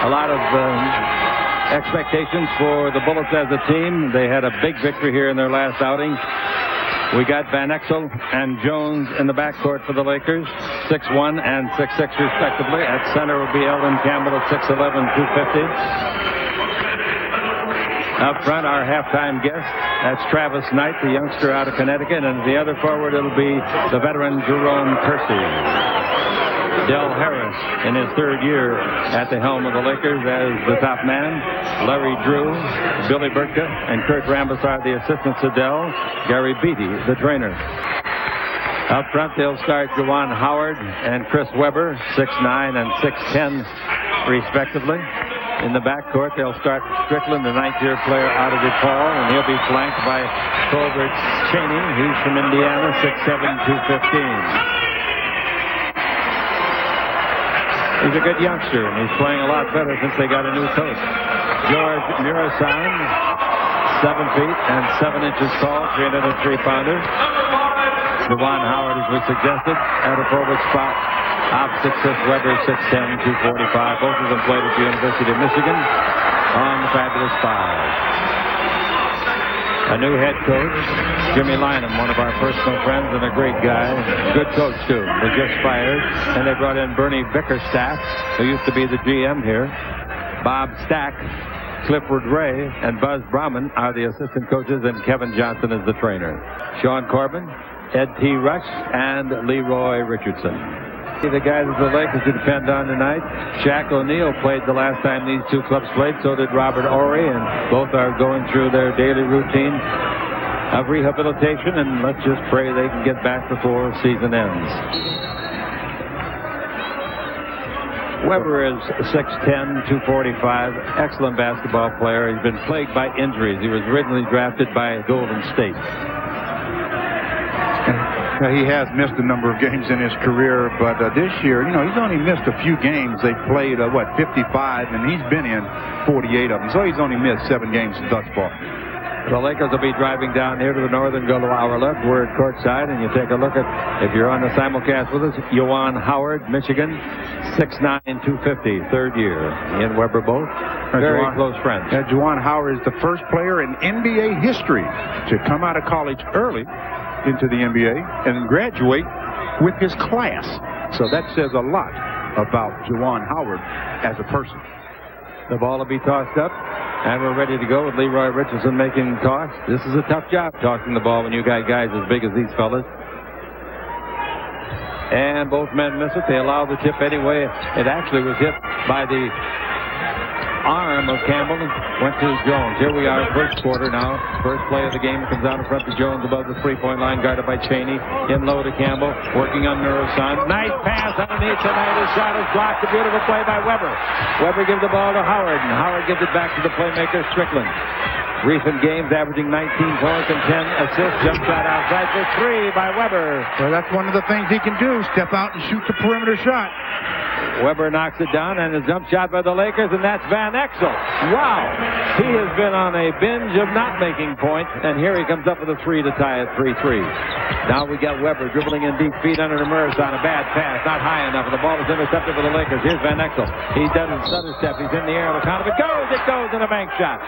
a lot of expectations for the Bullets as a team. They had a big victory here in their last outing. We got Van Exel and Jones in the backcourt for the Lakers, 6'1" and 6'6" respectively. At center will be Elden Campbell at 6'11", 250. Up front, our halftime guest, that's Travis Knight, the youngster out of Connecticut, and the other forward, it'll be the veteran Jerome Kersey. Del Harris in his third year at the helm of the Lakers as the top man. Larry Drew, Billy Burtka, and Kurt Rambis are the assistants to Del. Gary Beatty, the trainer. Up front, they'll start Juwan Howard and Chris Webber, 6'9" and 6'10", respectively. In the backcourt, they'll start Strickland, the ninth-year player out of DePaul, and he'll be flanked by Colbert Cheney. He's from Indiana, 6'7", 215. He's a good youngster, and he's playing a lot better since they got a new coach. George Muresan, 7 feet and 7 inches tall, 303-pounder. Juwan Howard, as we suggested, at a forward spot. Opposite Chris Webber, 6'10", 245. Both of them played at the University of Michigan on the Fabulous Five. A new head coach, Jimmy Lynam, one of our personal friends and a great guy. Good coach, too. Was just fired. And they brought in Bernie Bickerstaff, who used to be the GM here. Bob Stack, Clifford Ray, and Buzz Brahman are the assistant coaches, and Kevin Johnson is the trainer. Sean Corbin, Ed T. Rush, and Leroy Richardson. The guys of the Lakers to depend on tonight. Shaq O'Neal played the last time these two clubs played. So did Robert Horry, and both are going through their daily routine of rehabilitation, and let's just pray they can get back before season ends. Weber is 6'10", 245, excellent basketball player. He's been plagued by injuries. He was originally drafted by Golden State. He has missed a number of games in his career, but this year, he's only missed a few games. They played, 55, and he's been in 48 of them. So he's only missed 7 games thus far. The Lakers will be driving down here to the north and go to our left. We're at courtside, and you take a look at, if you're on the simulcast with us, Juwan Howard, Michigan, 6'9", 250, third year. He and Webber both very close friends. Juwan Howard is the first player in NBA history to come out of college early into the NBA and graduate with his class. So that says a lot about Juwan Howard as a person. The ball will be tossed up, and we're ready to go with Leroy Richardson making the toss. This is a tough job, tossing the ball when you got guys as big as these fellas. And both men miss it. They allow the tip anyway. It actually was hit by the arm of Campbell and went to Jones. Here we are, first quarter now. First play of the game comes out in front to Jones above the three-point line, guarded by Cheney. In low to Campbell, working on Muresan. Nice pass underneath tonight. His shot is blocked. A beautiful play by Webber. Webber gives the ball to Howard, and Howard gives it back to the playmaker Strickland. Recent games averaging 19 points and 10 assists. Jump shot outside for 3 by Webber. Well, that's one of the things he can do, step out and shoot the perimeter shot. Webber knocks it down, and a jump shot by the Lakers, and that's Van Exel. Wow. He has been on a binge of not making points, and here he comes up with a 3 to tie at 3-3. Now we got Webber dribbling in deep feet under the Muresan. A bad pass, not high enough, and the ball is intercepted for the Lakers. Here's Van Exel. He does a stutter step. He's in the air on the count of it. It goes, and a bank shot.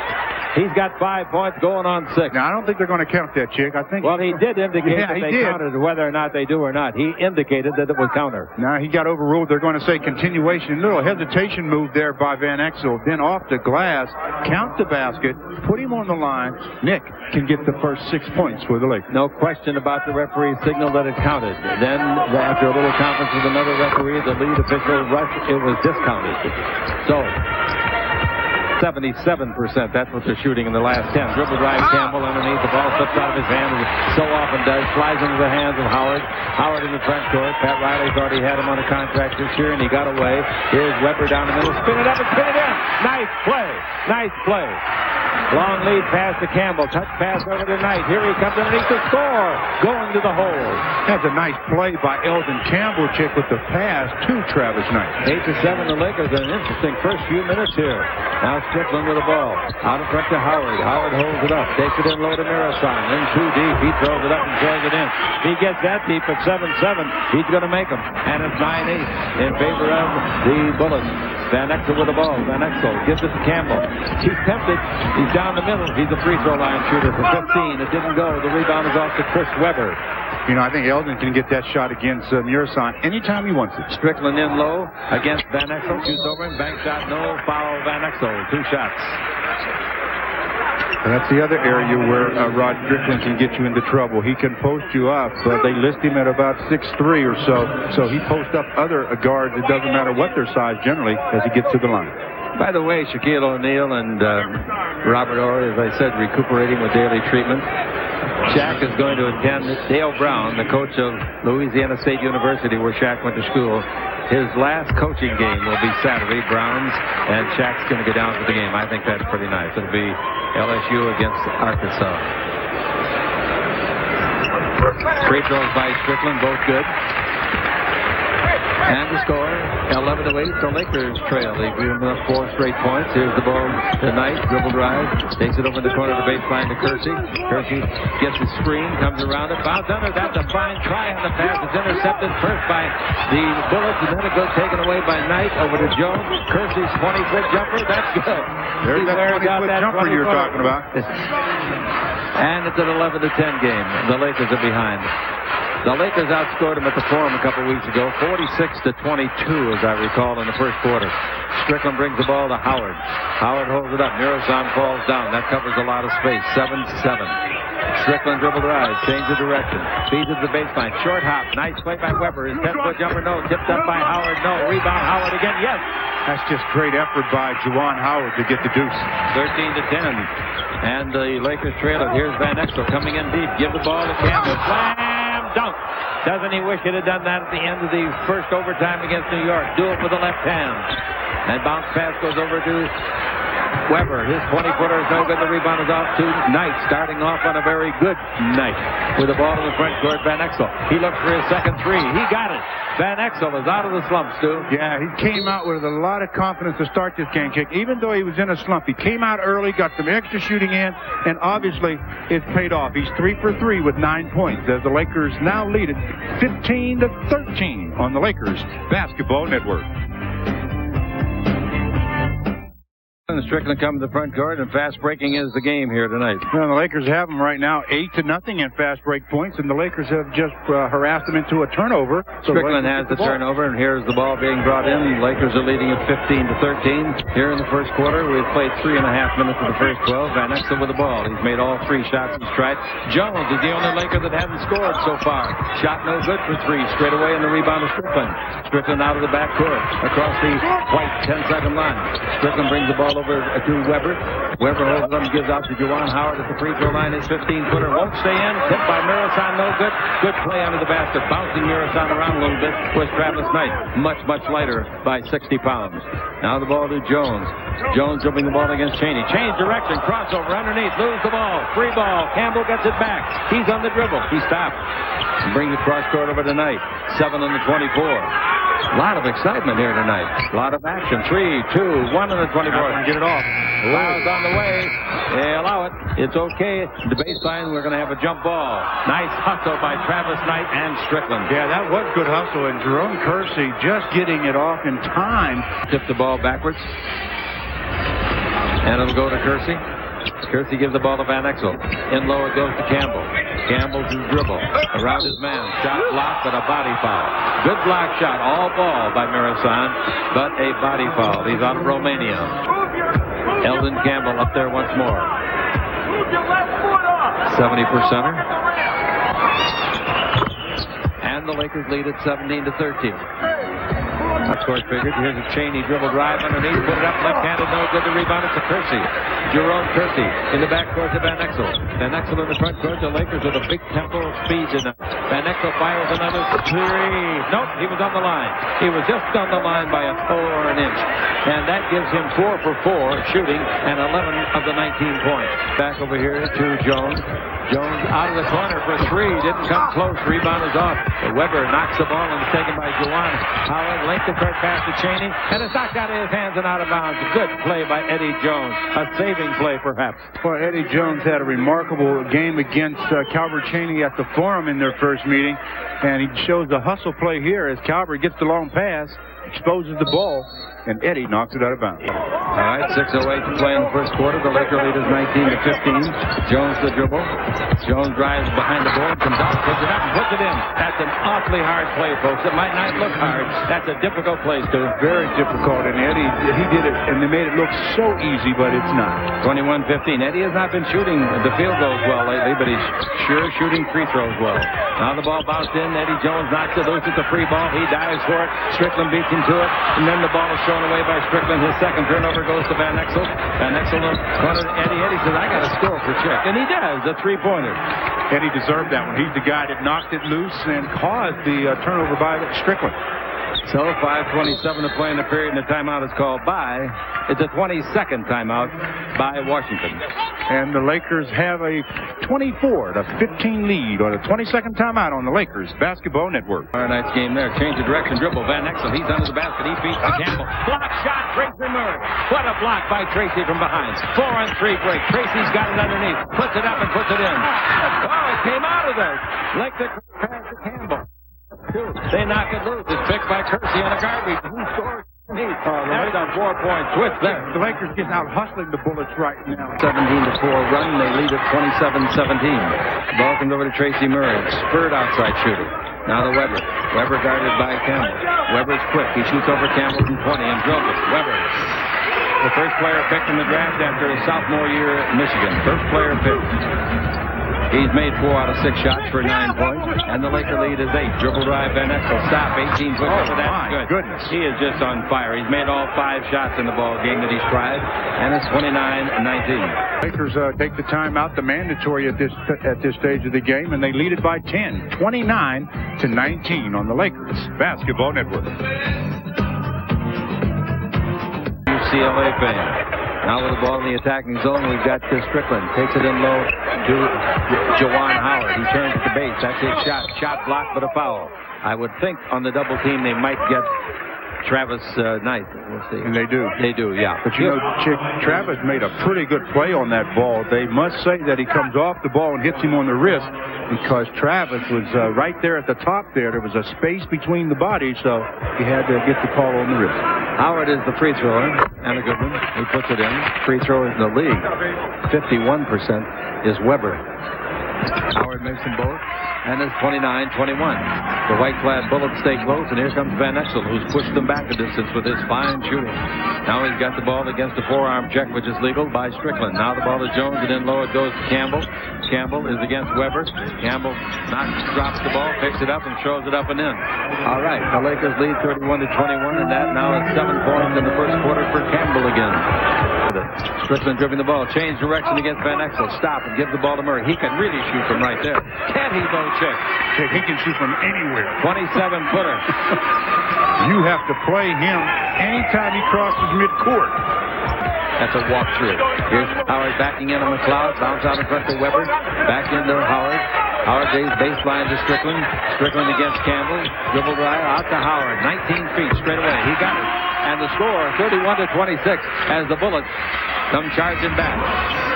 He's got 5 points, going on 6. Now, I don't think they're going to count that, Chick. I think. Well, he did indicate that they counted, whether or not they do or not. He indicated that it was counter. Now, he got overruled. They're going to say continuation. Little hesitation move there by Van Exel. Then off the glass, count the basket, put him on the line. Nick can get the first 6 points for the Lakers. No question about the referee's signal that it counted. Then, after a little conference with another referee, the lead official rushed, it was discounted. So, 77%. That's what they're shooting in the last 10. Dribble drive, Campbell underneath. The ball slips out of his hand, as it so often does. Flies into the hands of Howard. Howard in the front court. Pat Riley's already had him on a contract this year, and he got away. Here's Webber down the middle. Spin it up and spin it in. Nice play. Nice play. Long lead pass to Campbell. Touch pass over to Knight. Here he comes underneath the score. Going to the hole. That's a nice play by Elden Campbell, Chick, with the pass to Travis Knight. 8-7, the Lakers. An interesting first few minutes here. Now Strickland with the ball. Out in front to Howard. Howard holds it up. Takes it in low to Muresan. In too deep. He throws it up and throwing it in. He gets that deep at 7-7. He's going to make them. And it's 9-8 in favor of the Bullets. Van Exel with the ball. Van Exel gives it to Campbell. He's tempted. He's down the middle. He's a free throw line shooter for 15. It didn't go. The rebound is off to Chris Webber. You know, I think Elden can get that shot against Muresan anytime he wants it. Strickland in low against Van Exel. Shoots over him. Bank shot. No foul. Van Exel. 2 shots. And that's the other area where Rod Strickland can get you into trouble. He can post you up. They list him at about 6'3" or so. So he posts up other guards. It doesn't matter what their size generally as he gets to the line. By the way, Shaquille O'Neal and Robert Horry, as I said, recuperating with daily treatment. Shaq is going to attend. Dale Brown, the coach of Louisiana State University, where Shaq went to school. His last coaching game will be Saturday, Browns, and Shaq's going to go down to the game. I think that's pretty nice. It'll be LSU against Arkansas. Free throws by Strickland, both good. And the score, 11-8. The Lakers trail. They've given up 4 straight points. Here's the ball tonight. Dribble drive. Takes it over in the corner of the baseline to Kersey. Kersey gets the screen, comes around it, bounce under. That's a fine try on the pass. It's intercepted first by the Bullets, and then it goes taken away by Knight over to Jones. Kersey's 20-foot jumper. That's good. There's that 20-foot jumper you were talking about. And it's an 11-10 game. The Lakers are behind. The Lakers outscored them at the Forum a couple weeks ago, 46-22, as I recall, in the first quarter. Strickland brings the ball to Howard. Howard holds it up. Muresan falls down. That covers a lot of space. 7-7. Strickland dribble drive. Change the direction. Feeds it to the baseline. Short hop. Nice play by Webber. His 10-foot jumper, no. Tipped up by Howard, no. Rebound Howard again, yes. That's just great effort by Juwan Howard to get the deuce. 13-10. And the Lakers trail it. Here's Van Exel coming in deep. Give the ball to Campbell. Slam dunk. Doesn't he wish he'd have done that at the end of the first overtime against New York? Do it with the left hand. And bounce pass goes over to Webber. His 20-footer is no good. The rebound is off to Knight, starting off on a very good night with the ball in the front court. Van Exel. He looks for his second three. He got it. Van Exel is out of the slump, Stu. Yeah, he came out with a lot of confidence to start this game, Kick. Even though he was in a slump, he came out early, got some extra shooting in, and obviously it's paid off. He's 3 for 3 with 9 points as the Lakers now lead it 15-13 on the Lakers Basketball Network. Strickland comes to the front court, and fast breaking is the game here tonight. Well, the Lakers have them right now 8-0 in fast break points, and the Lakers have just harassed them into a turnover. So Strickland has the turnover, and here's the ball being brought in. The Lakers are leading at 15-13 here in the first quarter. We've played 3.5 minutes of the first 12. Van Exel with the ball. He's made all 3 shots in stride. Jones is the only Laker that hasn't scored so far. Shot no good for 3. Straight away in the rebound of Strickland. Strickland out of the back court across the white 10-second line. Strickland brings the ball over to Webber. Webber holds them, gives out to Juwan Howard at the free throw line. His 15-footer won't stay in. Tipped by Muresan, no good. Good play under the basket. Bouncing Muresan around a little bit was Travis Knight. Much, much lighter by 60 pounds. Now the ball to Jones. Jones dribbling the ball against Chaney. Change direction, crossover underneath, lose the ball. Free ball. Campbell gets it back. He's on the dribble. He stopped. Brings it cross court over tonight. 7 on the 24. A lot of excitement here tonight. A lot of action. 3, 2, 1 on the 24. Get it off. Fouls on the way. They allow it. It's okay. The baseline, we're going to have a jump ball. Nice hustle by Travis Knight and Strickland. Yeah, that was good hustle. And Jerome Kersey just getting it off in time. Tip the ball backwards. And it'll go to Kersey. Kersey gives the ball to Van Exel. In low it goes to Campbell. Campbell's dribble. Around his man. Shot blocked, but a body foul. Good block shot. All ball by Muresan, but a body foul. He's out of Romania. Elden Campbell up there once more. 70%er. And the Lakers lead at 17-13. A court figured. Here's a Cheney dribble drive underneath, put it up left-handed, no good. The rebound is to Kersey. Kersey in the back court to Van Exel. Van Exel in the front court. The Lakers with a big tempo of speed tonight. Van Exel fires another three. Nope, he was on the line. He was just on the line by a full or an inch. And that gives him 4 for 4 shooting and 11 of the 19 points. Back over here to Jones. Jones out of the corner for 3. Didn't come close. Rebound is off. Weber knocks the ball and is taken by Juwan. Howard length the court pass to Cheney. And it's knocked out of his hands and out of bounds. Good play by Eddie Jones. A saving play, perhaps. Well, Eddie Jones had a remarkable game against Calvert Cheney at the Forum in their first meeting. And he shows the hustle play here as Calvert gets the long pass, exposes the ball, and Eddie knocks it out of bounds. All right, 6:08 to play in the first quarter. The Laker lead is 19-15. Jones the dribble. Jones drives behind the board, comes out, puts it up, and puts it in. That's an awfully hard play, folks. It might not look hard. That's a difficult play, Stu. Very difficult, and Eddie, he did it, and they made it look so easy, but it's not. 21-15. Eddie has not been shooting the field goals well lately, but he's sure shooting free throws well. Now the ball bounced in. Eddie Jones knocks it loose. It's a free ball. He dives for it. Strickland beats him to it, and then the ball is thrown away by Strickland. His second turnover goes to Van Exel. Van Exel corner to Eddie. Eddie says, I got to score for Chick. And he does, a three-pointer. Eddie deserved that one. He's the guy that knocked it loose and caused the turnover by Strickland. So 5:27 to play in the period, and the timeout is called by. It's a 22nd timeout by Washington. And the Lakers have a 24-15 lead on a 22nd timeout on the Lakers Basketball Network. Our night's game there. Change of direction, dribble. Van Exel, he's under the basket. He beats to Campbell. Block shot, Tracy Murray. What a block by Tracy from behind. 4-on-3 break. Tracy's got it underneath. Puts it up and puts it in. Oh, it came out of there. Like the pass to Campbell. They knock it loose. It's picked by Kersey on a garbage. Who scores? That's a 4-point twist there. The Lakers getting out hustling the Bullets right now. 17-4 run. They lead at 27-17. Ball comes over to Tracy Murray. Spurred outside shooter. Now to Weber. Weber guarded by Campbell. Weber's quick. He shoots over Campbell from 20 and drills it. Weber. The first player picked in the draft after his sophomore year at Michigan. First player picked. He's made 4 out of 6 shots for 9 points, and the Laker lead is 8. Dribble drive, Van Exel, stop, 18 foot. Oh, that's my good. Goodness. He is just on fire. He's made all 5 shots in the ball game that he's tried, and it's 29-19. Lakers take the timeout, the mandatory at this stage of the game, and they lead it by 10, 29-19 on the Lakers Basketball Network. UCLA fan. Now with the ball in the attacking zone, we've got Strickland. Takes it in low to Juwan Howard. He turns at the base. That's his shot. Shot blocked, but a foul. I would think on the double team they might get Travis Knight. We'll see. And they do. They do, yeah. But you know, Travis made a pretty good play on that ball. They must say that he comes off the ball and hits him on the wrist because Travis was right there at the top there. There was a space between the bodies, so he had to get the call on the wrist. Howard is the free thrower, and a good one. He puts it in. Free throwers in the league. 51% is Weber. Howard makes them both, and it's 29-21. The white-clad Bullets stay close, and here comes Van Exel, who's pushed them back a distance with his fine shooting. Now he's got the ball against the forearm check, which is legal by Strickland. Now the ball to Jones, and in low it goes to Campbell. Campbell is against Weber. Campbell drops the ball, picks it up, and throws it up and in. All right, the Lakers lead 31-21, and that now is 7 points in the first quarter for Campbell again. Strickland dribbling the ball, change direction against Van Exel. Stop and give the ball to Murray. He can really shoot from right there. Can he, though, Chick? He can shoot from anywhere. 27-footer. You have to play him anytime he crosses midcourt. That's a walkthrough. Here's Howard backing in on McLeod. Bounce out in front to Weber. Back into Howard. Howard days baseline to Strickland. Strickland against Campbell. Dribble drive out to Howard. 19 feet straight away. He got it. And the score, 31-26, as the Bullets come charging back.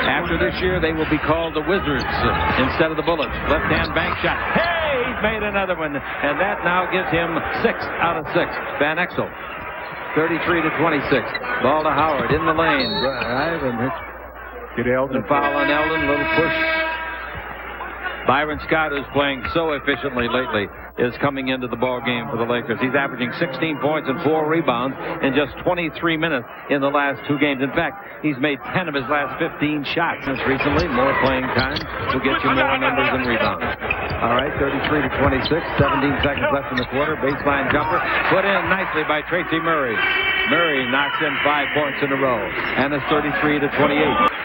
After this year, they will be called the Wizards instead of the Bullets. Left-hand bank shot. Hey, he's made another one. And that now gives him 6 out of 6. Van Exel, 33-26. Ball to Howard in the lane. Drive and get Elden. Foul on Elden. Little push. Byron Scott is playing so efficiently lately. is coming into the ball game for the Lakers. He's averaging 16 points and 4 rebounds in just 23 minutes in the last 2 games. In fact, he's made 10 of his last 15 shots since recently. More playing time will get you more numbers and rebounds. All right, 33 to 26, 17 seconds left in the quarter. Baseline jumper put in nicely by Tracy Murray. Murray knocks in 5 points in a row, and it's 33 to 28.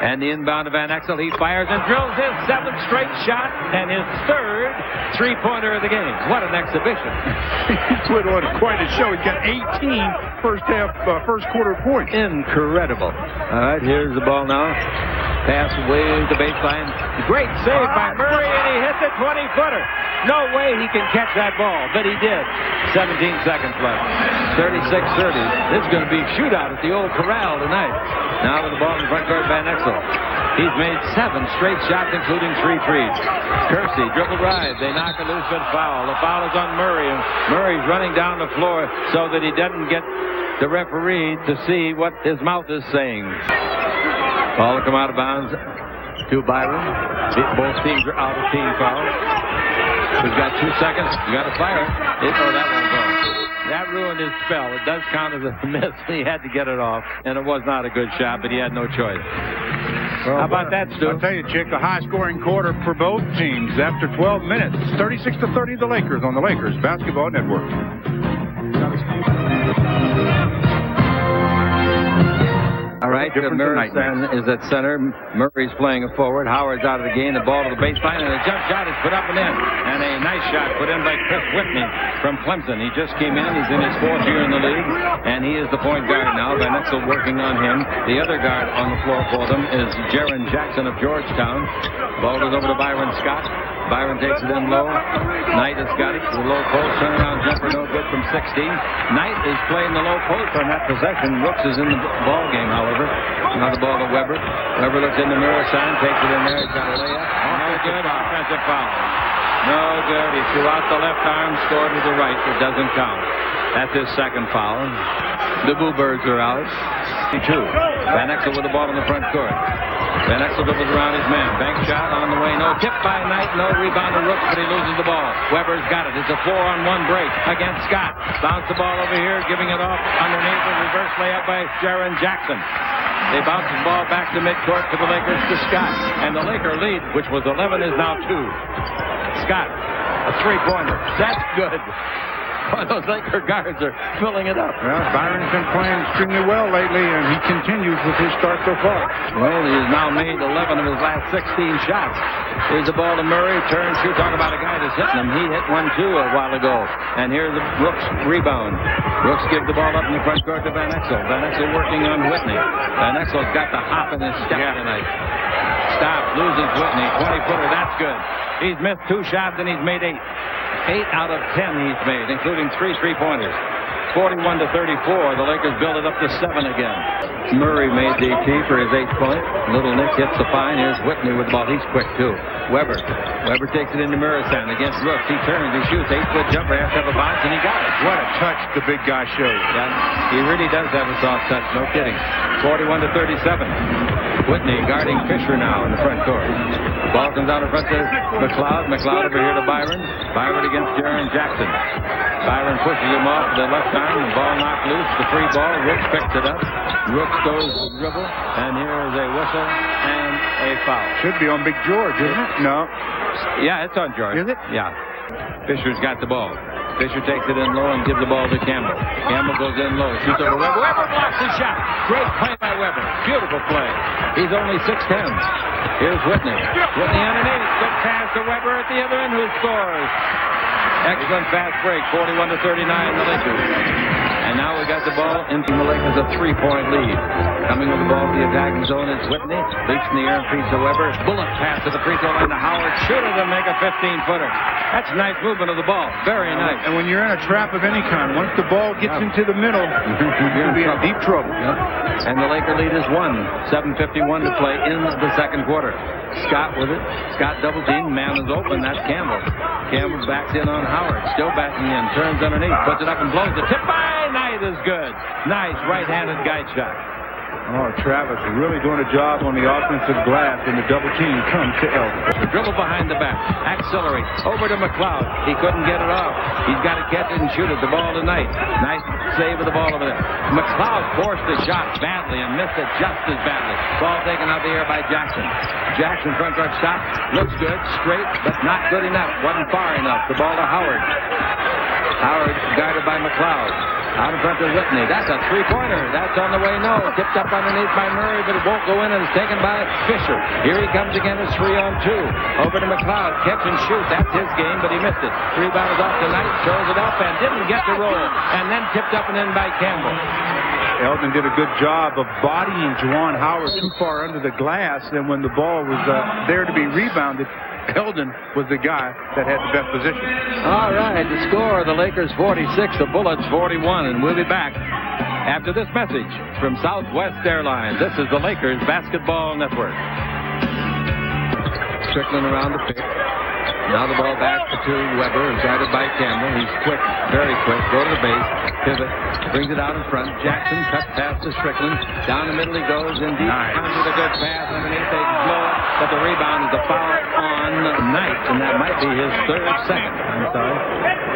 And the inbound of Van Exel, he fires and drills his 7th straight shot and his 3rd three-pointer of the game. What an exhibition. He put on quite a show. He got 18 first quarter points. Incredible. All right, here's the ball now. Pass way to baseline. Great save by Murray, and he hits a 20-footer. No way he can catch that ball, but he did. 17 seconds left. 36-30. This is going to be a shootout at the old corral tonight. Now with the ball in front court, Van Exel. He's made 7 straight shots, including 3 threes. Kersey, dribble drive. They knock a loose good foul. The foul is on Murray, and Murray's running down the floor so that he doesn't get the referee to see what his mouth is saying. Ball will come out of bounds to Byron. Both teams are out of team fouls. We've got 2 seconds. You got to fire. Oh, that won't go. That ruined his spell. It does count as a miss. He had to get it off, and it was not a good shot, but he had no choice. Well, how about that, Stu? I'll tell you, Chick, a high-scoring quarter for both teams after 12 minutes. 36 to 30, the Lakers on the Lakers Basketball Network. All right, Muresan is at center. Murray's playing it forward. Howard's out of the game. The ball to the baseline, and a jump shot is put up and in. And a nice shot put in by Chris Whitney from Clemson. He just came in. He's in his 4th year in the league, and he is the point guard now. Van Exel working on him. The other guard on the floor for them is Jaron Jackson of Georgetown. Ball goes over to Byron Scott. Byron takes it in low. Knight has got it. The low post turnaround jumper, no good from 16. Knight is playing the low post on that possession. Rooks is in the ball game, however. Now the ball to Webber. Webber looks into Muresan, takes it in there. He's got a layup. No good. Offensive foul. No good. He threw out the left arm, scored with the right. It doesn't count. That's his 2nd foul. The Boo Birds are out. 2. Van Exel with the ball in the front court. Van Exel dribbles around his man. Bank shot on the way. No tip by Knight. No rebound to Rooks, but he loses the ball. Weber's got it. It's a 4-on-1 break against Scott. Bounce the ball over here, giving it off underneath a reverse layup by Jaron Jackson. They bounce the ball back to midcourt to the Lakers to Scott. And the Laker lead, which was 11, is now 2. Scott, a 3-pointer. That's good. Boy, those Laker guards are filling it up. Well, Byron's been playing extremely well lately, and he continues with his start so far. Well, he has now made 11 of his last 16 shots. Here's the ball to Murray. Turns, shoot. Talk about a guy that's hitting him. He hit one, too, a while ago. And here's the Rooks rebound. Rooks gives the ball up in the front court to Van Exel. Van Exel working on Whitney. Van Exel's got the hop in his step tonight. Stop, loses Whitney. 20-footer, that's good. He's missed 2 shots, and he's made 8. 8 out of 10 he's made, including 3 3-pointers. 41 to 34. The Lakers build it up to 7 again. Murray made the tee for his 8th point. Little Nick hits the fine. Here's Whitney with the ball. He's quick, too. Webber takes it into Muresan against Rooks. He turns, he shoots. 8-foot jumper. Has to have a bounce, and he got it. What a touch the big guy showed. Yeah, he really does have a soft touch. No kidding. 41 to 37. Whitney guarding Fisher now in the front court. Ball comes out in front to McLeod. McLeod over here to Byron. Byron against Jaron Jackson. Byron pushes him off the left arm. The ball knocked loose. The free ball. Rooks picks it up. Rooks goes to the dribble. And here is a whistle and a foul. Should be on Big George, isn't it? No. Yeah, it's on George. Is it? Yeah. Fisher's got the ball. Fisher takes it in low and gives the ball to Campbell. Campbell goes in low. Shoots over Webber. Webber blocks the shot. Great play by Webber. Beautiful play. He's only 6'10". Here's Whitney. Whitney underneath. Good pass to Webber at the other end, who scores. Excellent fast break. 41 to 39, the Lakers. And now we got the ball into the Lakers, a 3-point lead. Coming with the ball to the attacking zone is Whitney. Leaks in the air and feeds to Webber. Bullet pass to the free throw line to Howard. Shoot it and make a 15-footer. That's nice movement of the ball. Very nice. And when you're in a trap of any kind, once the ball gets into the middle, you're going to be in deep trouble. Yep. And the Laker lead is 1. 7:51 to play in the second quarter. Scott with it. Scott double team. Man is open. That's Campbell. Campbell backs in on Howard. Still backing in. Turns underneath. Puts it up and blows. The tip by Knight is good. Nice right-handed guide shot. Oh, Travis really doing a job on the offensive glass, and the double team comes to Elden. The dribble behind the back. Accelerate. Over to McLeod. He couldn't get it off. He's got to catch it and shoot it. The ball to Knight. Nice save of the ball over there. McLeod forced the shot badly and missed it just as badly. Ball taken out the air by Jackson. Jackson front court stop. Looks good. Straight, but not good enough. Wasn't far enough. The ball to Howard. Howard guarded by McLeod. Out in front of Whitney. That's a three-pointer. That's on the way. No. Tipped up underneath by Murray, but it won't go in, and it's taken by Fisher. Here he comes again. It's 3-on-2. Over to McLeod. Catch and shoot. That's his game, but he missed it. Rebound is off the Knight. Throws it up and didn't get the roll. And then tipped up and in by Campbell. Elden did a good job of bodying Juwan Howard too far under the glass, and when the ball was there to be rebounded, Elden was the guy that had the best position. All right, the score, the Lakers 46, the Bullets 41, and we'll be back after this message from Southwest Airlines. This is the Lakers Basketball Network. Strickland around the pick. Now the ball back to Weber, guarded by Campbell. He's quick, very quick. Go to the base, pivot, brings it out in front. Jackson cuts past to Strickland. Down the middle he goes, and deep comes with a good pass underneath. They blow it, but the rebound is a foul on Knight, and that might be his second. I'm sorry.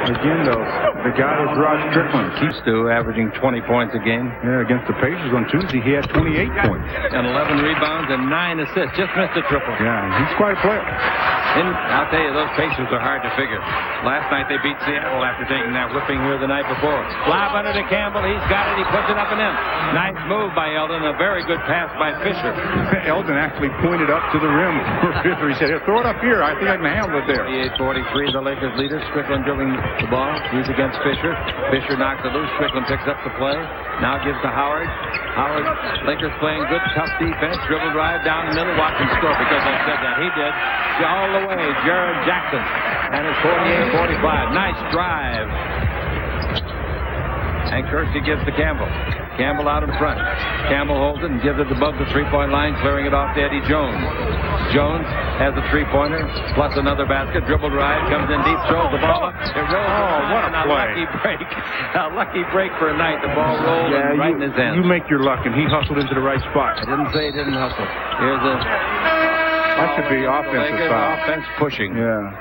Again, though, the guy is Rod Strickland. Keeps to averaging 20 points a game. Yeah, against the Pacers on Tuesday, he had 28 points. And 11 rebounds and 9 assists. Just missed a triple. Yeah, he's quite a player. And I'll tell you, those Pacers are hard to figure. Last night they beat Seattle after taking that whipping here the night before. Lob under to Campbell. He's got it. He puts it up and in. Nice move by Elden. A very good pass by Fisher. Elden actually pointed up to the rim for Fisher. He said, "Here, throw it up here. I think I can handle it there." 48-43, the Lakers leader. Strickland dribbling the ball. He's against Fisher. Fisher knocks it loose. Strickland picks up the play. Now gives to Howard. Howard, Lakers playing good, tough defense. Dribble drive down the middle. Watch him score because I said that. He did. All the way, Jared Jackson. And it's 48-45. Nice drive. And Kersey gives to Campbell. Campbell out in front. Campbell holds it and gives it above the three-point line, clearing it off to Eddie Jones. Jones has a three-pointer, plus another basket. Dribble drive, comes in deep, throws the ball up. It rolls. Oh, what a play. Lucky break. A lucky break for a Knight. The ball rolled right in his hand. You make your luck, and he hustled into the right spot. I didn't say he didn't hustle. Here's a... That should be offensive foul. Offense pushing. Yeah.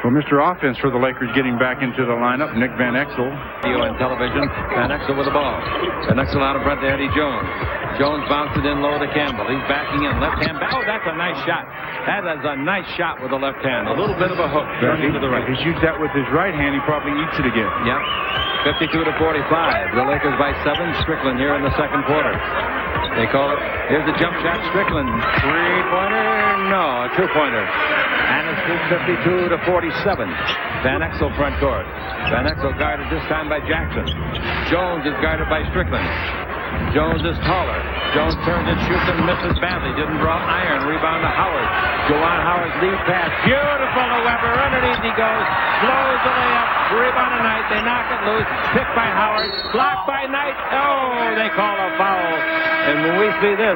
Well, Mr. Offense for the Lakers getting back into the lineup, Nick Van Exel. Video and television, Van Exel with the ball. Van Exel out in front to Eddie Jones. Jones bounced it in low to Campbell. He's backing in. Left hand back. Oh, that's a nice shot. That is a nice shot with the left hand. A little bit of a hook. Turning to the right. If he's used that with his right hand, he probably eats it again. Yep. 52-45. The Lakers by 7. Strickland here in the second quarter. They call it. Here's the jump shot. Strickland. Three-pointer. No, a two-pointer. And it's 52-47. Van Exel front court. Van Exel guarded this time by Jackson. Jones is guarded by Strickland. Jones is taller. Jones turns and shoots and misses badly. Didn't draw iron. Rebound to Howard. Juwan Howard's lead pass. Beautiful to Weber. Underneath he goes. Blows the layup. Rebound to Knight. They knock it loose. Picked by Howard. Blocked by Knight. Oh, they call a foul. And when we see this.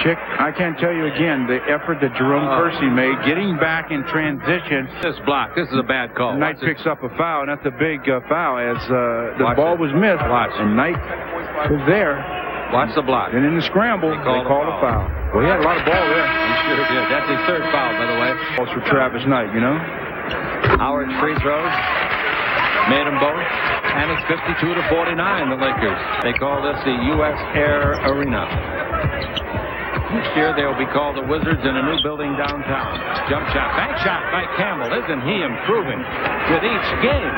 Chick, I can't tell you again the effort that Jerome Kersey made getting back in transition. This block. This is a bad call. Knight picks up a foul, and that's a big foul as the ball was missed. And Knight was there. Watch the block. And in the scramble, they called a foul. Well, he had a lot of ball there. He sure did. That's his third foul, by the way. Balls for Travis Knight, you know. Howard's free throws. Made them both. And it's 52-49, the Lakers. They call this the U.S. Air Arena. Next year, they will be called the Wizards in a new building downtown. Jump shot, bank shot by Campbell. Isn't he improving with each game?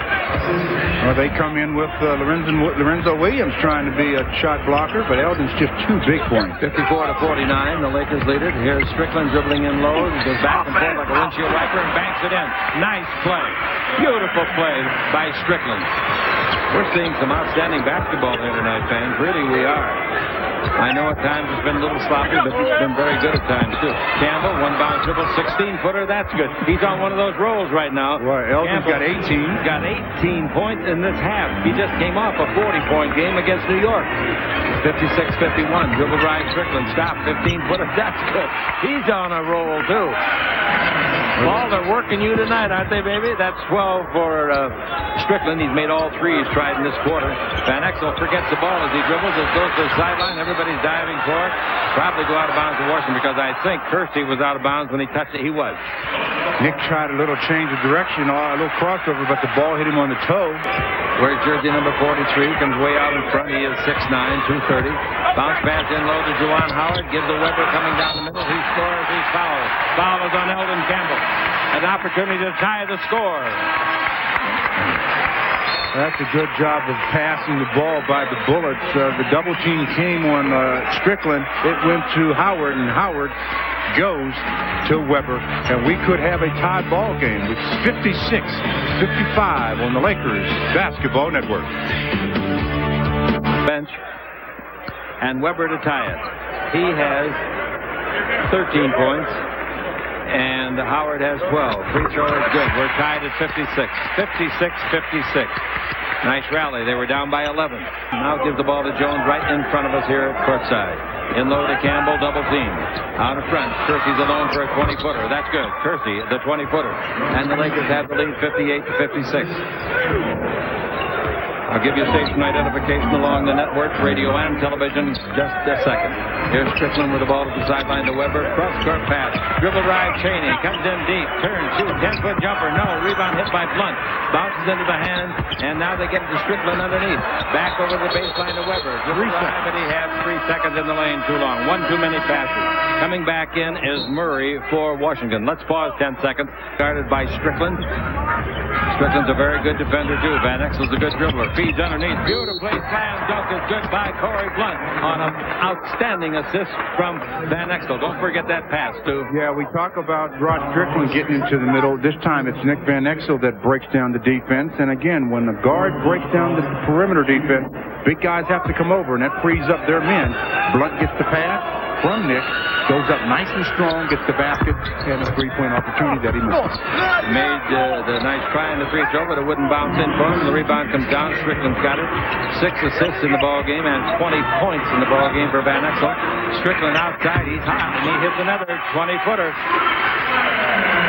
Well, they come in with Lorenzo Williams trying to be a shot blocker, but Elden's just too big for him. 54-49, the Lakers lead it. Here's Strickland dribbling in low. He goes back and forth like a windshield wiper and banks it in. Nice play. Beautiful play by Strickland. We're seeing some outstanding basketball here tonight, fans. Really, we are. I know at times it's been a little sloppy, but it's been very good at times, too. Campbell, one bounce dribble, 16-footer. That's good. He's on one of those rolls right now. Well, Elden's got 18. Got 18 points in this half. He just came off a 40-point game against New York. 56-51. Dribble drive, Strickland. Stop. 15-footer. That's good. He's on a roll, too. Paul, they're working you tonight, aren't they, baby? That's 12 for Strickland. He's made all threes tried in this quarter. Van Exel forgets the ball as he dribbles. It goes to the sideline. Everybody's diving for it. Probably go out of bounds to Washington because I think Kersey was out of bounds when he touched it. He was. Nick tried a little change of direction, a little crossover, but the ball hit him on the toe. Where's jersey number 43? Comes way out in front. He is 6'9", 230. Bounce pass in low to Juwan Howard. Gives the Weber coming down the middle. He scores. He fouls. Foul is on Elden Campbell. An opportunity to tie the score. That's a good job of passing the ball by the Bullets. The double team came on Strickland. It went to Howard, and Howard goes to Weber. And we could have a tied ball game. It's 56-55 on the Lakers Basketball Network. Bench. And Weber to tie it. He has 13 points. And Howard has 12. Free throw is good. We're tied at 56. 56-56. Nice rally. They were down by 11. Now give the ball to Jones right in front of us here at courtside. In low to Campbell, double team. Out of front. Kersey's alone for a 20-footer. That's good. Kersey, the 20-footer. And the Lakers have the lead 58-56. I'll give you station identification along the networks, radio and television, just a second. Here's Strickland with the ball at the sideline to Weber. Cross-court pass. Dribble drive, Cheney. Comes in deep. Turn, shoot, 10-foot jumper. No. Rebound hit by Blunt. Bounces into the hand. And now they get it to Strickland underneath. Back over the baseline to Weber. Dribble drive, but he has 3 seconds in the lane too long. One too many passes. Coming back in is Murray for Washington. Let's pause 10 seconds. Guarded by Strickland. Strickland's a very good defender, too. Van Exel's a good dribbler. Feeds underneath. Beautifully slam dunk is good by Corey Blunt on an outstanding assist from Van Exel. Don't forget that pass, too. Yeah, we talk about Rod Strickland getting into the middle. This time it's Nick Van Exel that breaks down the defense. And again, when the guard breaks down the perimeter defense, big guys have to come over, and that frees up their men. Blunt gets the pass from Nick, goes up nice and strong, gets the basket, and a three-point opportunity that he missed. Made the nice try in the free throw, but it wouldn't bounce in for him. The rebound comes down. Strickland's got it. 6 assists in the ball game and 20 points in the ball game for Van Exel. Strickland outside. He's hot, and he hits another 20-footer.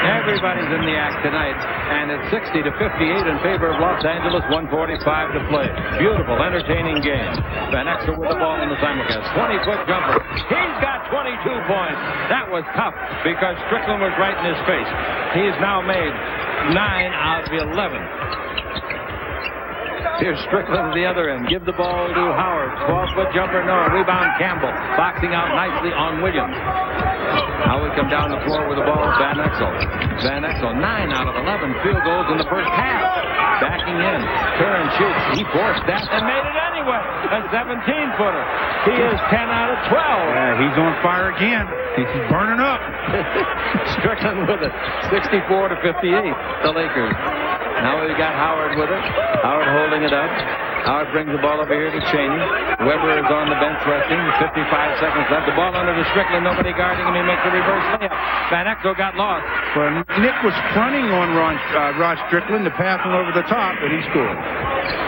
Everybody's in the act tonight, and it's 60-58 in favor of Los Angeles. 1:45 to play. Beautiful, entertaining game. Van Exel with the ball in the simulcast. 20-foot jumper. He's got 22 points. That was tough because Strickland was right in his face. He's now made 9 out of 11. Here's Strickland at the other end. Give the ball to Howard. 12-foot jumper, no. Rebound Campbell. Boxing out nicely on Williams. Now we come down the floor with the ball. Van Exel. Van Exel, 9 out of 11 field goals in the first half. Backing in. Turn, shoots. He forced that and made it anyway. A 17-footer. He is 10 out of 12. Yeah, he's on fire again. He's burning up. Strickland with it. 64-58. The Lakers. Now we got Howard with it. Howard holding it up. Howard brings the ball over here to Cheney. Weber is on the bench resting. 55 seconds left. The ball under to Strickland. Nobody guarding him. He makes a reverse layup. Van Exel got lost. Well, Nick was fronting on Rod Strickland. The pass went over the top, and he scored.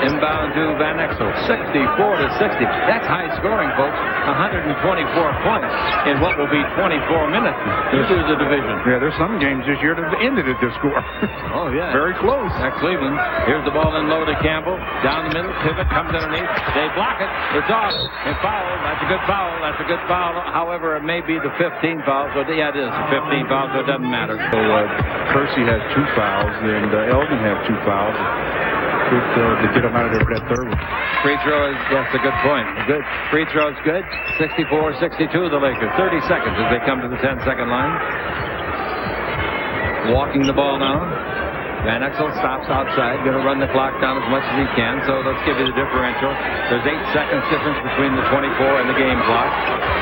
Inbound to Van Exel. 64-60. That's high scoring, folks. 124 points in what will be 24 minutes. This is the division. Yeah, there's some games this year that ended at this score. Oh, yeah. Very close. At Cleveland. Here's the ball in low to Campbell. Down the middle. Pivot comes underneath. They block it. It's off. And foul. That's a good foul. That's a good foul. However, it may be the 15th foul. So, yeah, it is a 15th foul, so it doesn't matter. So, Kersey has 2 fouls, and Elden has 2 fouls. To get him out of there for that third one. Free throw is, that's a good point. Good. Free throw is good. 64-62 the Lakers. 30 seconds as they come to the 10-second line. Walking the ball now. Van Exel stops outside, going to run the clock down as much as he can, so let's give you the differential. There's 8 seconds difference between the 24 and the game clock,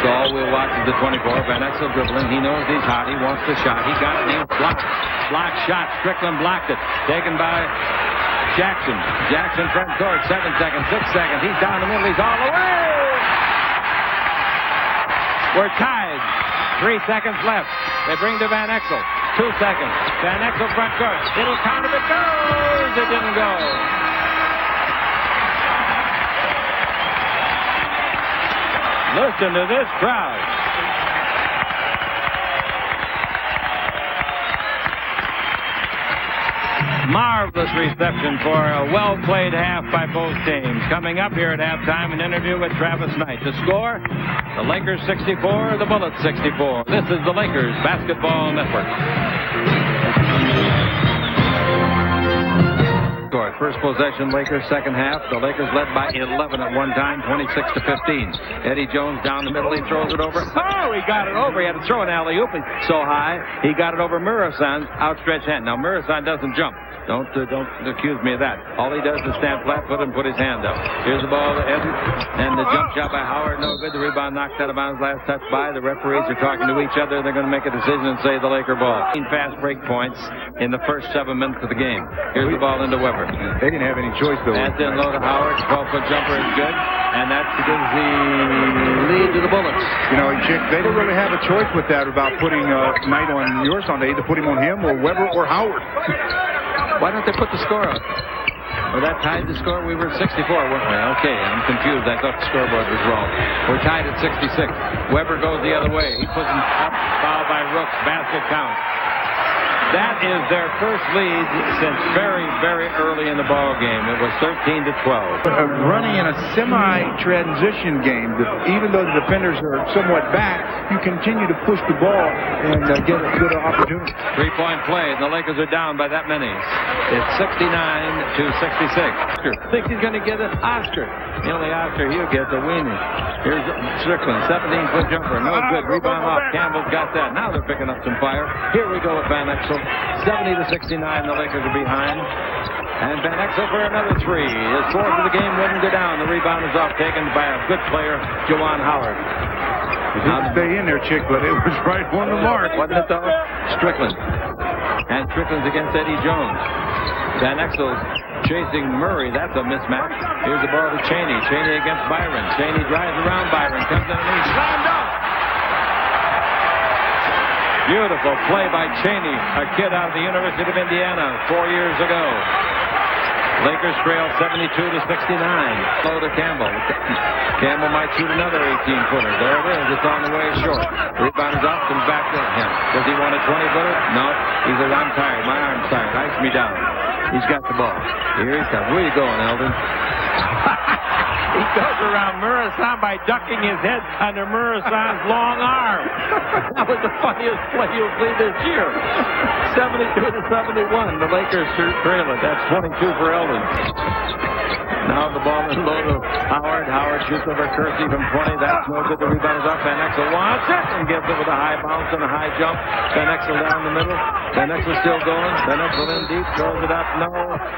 so all we'll watch is the 24. Van Exel dribbling. He knows he's hot. He wants the shot. He got it, and he blocked. Blocked shot. Strickland blocked it. Taken by Jackson. Jackson front court. 7 seconds, 6 seconds. He's down the middle. He's all the way. We're tied. 3 seconds left. They bring to Van Exel. 2 seconds. Van Exel front court. It'll count if it goes. It didn't go. Listen to this crowd. Marvelous reception for a well-played half by both teams. Coming up here at halftime, an interview with Travis Knight. The score, the Lakers 64, the Bullets 64. This is the Lakers Basketball Network. First possession, Lakers, second half. The Lakers led by 11 at one time, 26-15. Eddie Jones down the middle. He throws it over. Oh, he got it over. He had to throw an alley-oop so high. He got it over Muresan's outstretched hand. Now, Muresan doesn't jump. Don't accuse me of that. All he does is stand flat-footed and put his hand up. Here's the ball to Eddie, and the jump shot by Howard, no good. The rebound knocked out of bounds, last touch by. The referees are talking to each other. They're going to make a decision and say the Laker ball. Fast break points in the first 7 minutes of the game. Here's the ball into Weber. They didn't have any choice, though. That's in low to Howard. 12-foot jumper is good, and that gives the lead to the Bullets. You know, Chick, they didn't really have a choice with that about putting Knight on Muresan. They either put him on him or Weber or Howard. Why don't they put the score up? Well, that tied the score. We were at 64, weren't we? Okay, I'm confused. I thought the scoreboard was wrong. We're tied at 66. Weber goes the other way. He puts him up. Foul by Rooks. Basket count. That is their first lead since very, very early in the ball game. It was 13-12. Running in a semi-transition game, even though the defenders are somewhat back, you continue to push the ball and get a good opportunity. 3-point play, and the Lakers are down by that many. It's 69-66. Thinks he's going to get it. Oscar. The only Oscar he'll get, the weenie. Here's Strickland, 17-foot jumper. No good. Rebound off. Campbell's got that. Now they're picking up some fire. Here we go with Van Exel. 70-69, the Lakers are behind. And Van Exel for another three. His fourth of the game wouldn't go down. The rebound is off, taken by a good player, Juwan Howard. It didn't stay in there, Chick, but it was right on the mark. Wasn't it, though? Strickland. And Strickland's against Eddie Jones. Van Exel's chasing Murray. That's a mismatch. Here's the ball to Chaney. Chaney against Byron. Chaney drives around Byron. Comes in and he's slammed up. Beautiful play by Chaney, a kid out of the University of Indiana 4 years ago. Lakers trail 72-69. Low to Campbell. Campbell might shoot another 18-footer. There it is. It's on the way short. Rebound is up and back to him. Does he want a 20-footer? No. He says, I'm tired. My arm's tired. Ice me down. He's got the ball. Here he comes. Where are you going, Elden? He goes around Muresan by ducking his head under Muresan's long arm. That was the funniest play you'll see this year. 72-71. The Lakers trail it. That's 22 for Elden. Now the ball is low to Howard. Howard shoots over Kersey from 20. That's no good. The rebound is up. Van Exel wants it and gives it with a high bounce and a high jump. Van Exel down the middle. Van Exel still going. Van Exel in deep. Throws it up. No.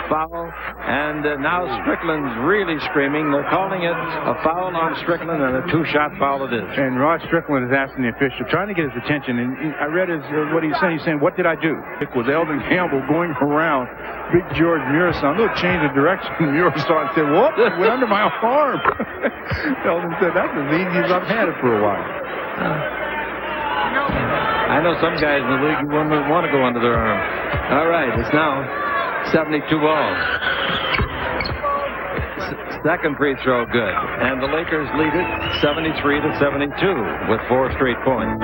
Foul. And now Strickland's really screaming. They're calling it a foul on Strickland, and a two-shot foul it is. And Rod Strickland is asking the official, trying to get his attention. And I read what he's saying. He's saying, what did I do? It was Elden Campbell going around Big George Muresan. A little change of direction. Muresan said, whoop, it went under my arm. Elden said, that's as easy as I've had it for a while. I know some guys in the league who wouldn't want to go under their arm. All right, it's now 72 balls. Second free throw good. And the Lakers lead it 73-72 with 4 straight points.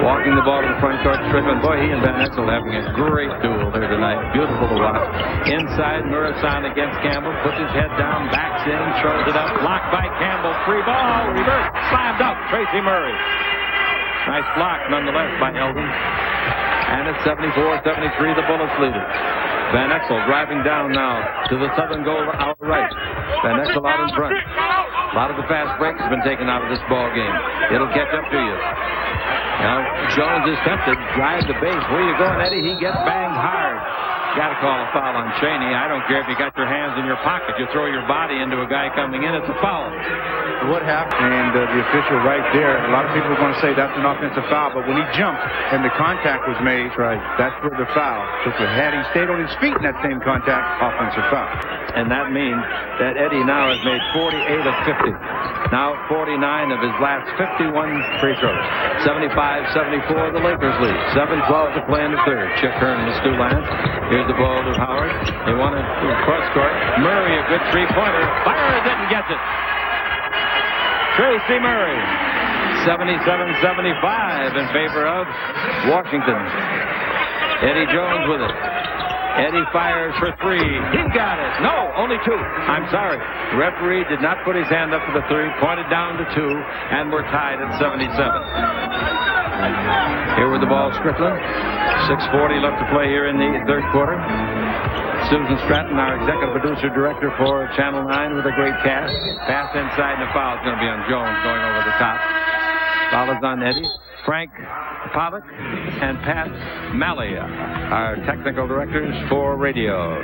Walking the ball to the front court, Strickland. Boy, he and Van Exel having a great duel there tonight. Beautiful to watch. Inside, Muresan against Campbell. Puts his head down, backs in, throws it up. Blocked by Campbell. Free ball. Reverse. Slammed up. Tracy Murray. Nice block, nonetheless, by Elden. And it's 74-73. The Bullets lead it. Van Exel driving down now to the southern goal out right. Van Exel out in front. A lot of the fast breaks have been taken out of this ball game. It'll catch up to you. Now, Jones is tempted. Drive the base. Where you going, Eddie? He gets banged hard. Got to call a foul on Chaney. I don't care if you got your hands in your pocket. You throw your body into a guy coming in. It's a foul. Would have. And the official right there, a lot of people are going to say that's an offensive foul, but when he jumped and the contact was made, that's where the foul took it. Had he stayed on his feet in that same contact, offensive foul. And that means that Eddie now has made 48 of 50. Now 49 of his last 51 free throws. 75-74, the Lakers lead. 7-12 to play in the third. Chip Hearn to Stu Lance. Here's the ball to Howard. They want to cross court. Murray, a good three-pointer. Byron didn't get it. Tracy Murray. 77-75 in favor of Washington. Eddie Jones with it. Eddie fires for three. He got it. No, only two. I'm sorry. The referee did not put his hand up for the three, pointed down to two, and we're tied at 77. Here with the ball, Strickland. 6:40 left to play here in the third quarter. Susan Stratton, our executive producer director for Channel 9 with a great cast. Pass inside, and the foul is going to be on Jones going over the top. Foul is on Eddie. Frank Pollock and Pat Malia, our technical directors for radio.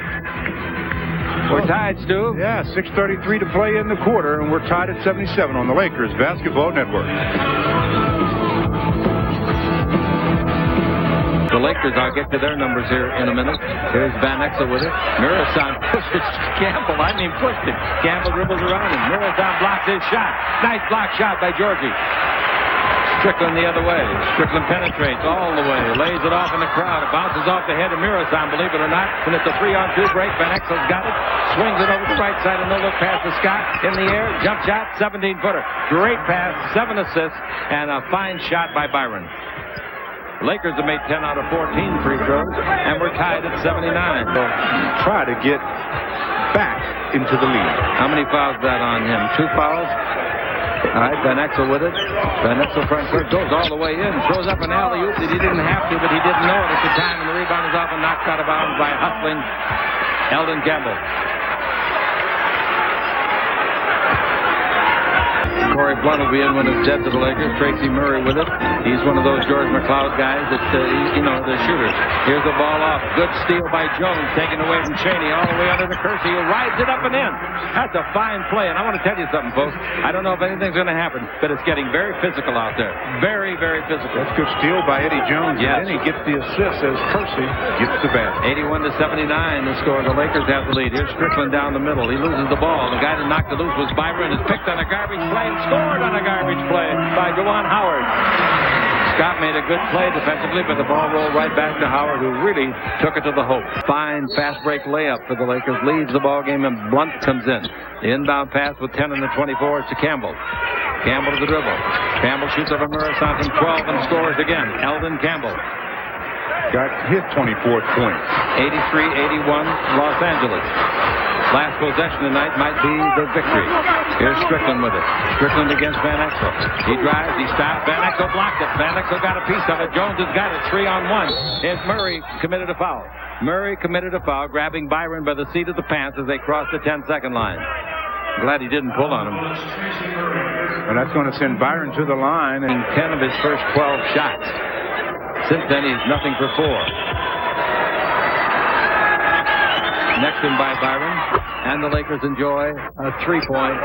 We're tied, Stu. Yeah, 6:33 to play in the quarter, and we're tied at 77 on the Lakers Basketball Network. The Lakers, I'll get to their numbers here in a minute. Here's Van Exel with it. Muresan pushes Campbell. I mean, pushed him. Campbell dribbles around him. Muresan blocks his shot. Nice block shot by Georgie. Strickland the other way. Strickland penetrates all the way. Lays it off in the crowd. It bounces off the head of Muresan, believe it or not. And it's a 3-on-2 break. Van Exel's got it. Swings it over the right side. A no-look pass to Scott. In the air. Jump shot. 17-footer. Great pass. 7 assists. And a fine shot by Byron. Lakers have made 10 out of 14 free throws, and we're tied at 79. So try to get back into the lead. How many fouls is that on him? 2 fouls? All right, Van Exel with it. Van Exel front court goes all the way in, throws up an alley-oop that he didn't have to, but he didn't know it at the time, and the rebound is off and knocked out of bounds by hustling Elden Campbell. Horry Blunt will be in when it's dead to the Lakers. Tracy Murray with it. He's one of those George McLeod guys that, they're shooters. Here's the ball off. Good steal by Jones, taken away from Cheney all the way under the Kersey, who rides it up and in. That's a fine play, and I want to tell you something, folks. I don't know if anything's going to happen, but it's getting very physical out there. Very, very physical. That's good steal by Eddie Jones, yes. And then he gets the assist as Kersey gets the basket. 81-79 the score. The Lakers have the lead. Here's Strickland down the middle. He loses the ball. The guy that knocked it loose was Byron. It's picked on a garbage play. Scored on a garbage play by Juwan Howard. Scott made a good play defensively, but the ball rolled right back to Howard, who really took it to the hoop. Fine fast break layup for the Lakers. Leads the ball game, and Blunt comes in. The inbound pass with 10 in the 24 is to Campbell. Campbell to the dribble. Campbell shoots over Muresan from 12 and scores again. Elden Campbell. Got his 24th point. 83-81 Los Angeles. Last possession tonight might be the victory. Here's Strickland with it. Strickland against Van Exel. He drives, he stops. Van Exel blocked it. Van Exel got a piece of it. Jones has got it. 3-on-1. And Murray committed a foul. Murray committed a foul, grabbing Byron by the seat of the pants as they crossed the 10-second line. Glad he didn't pull on him. And that's going to send Byron to the line. And 10 of his first 12 shots. Since then, he's nothing for 4. Next in by Byron, and the Lakers enjoy a 3-point,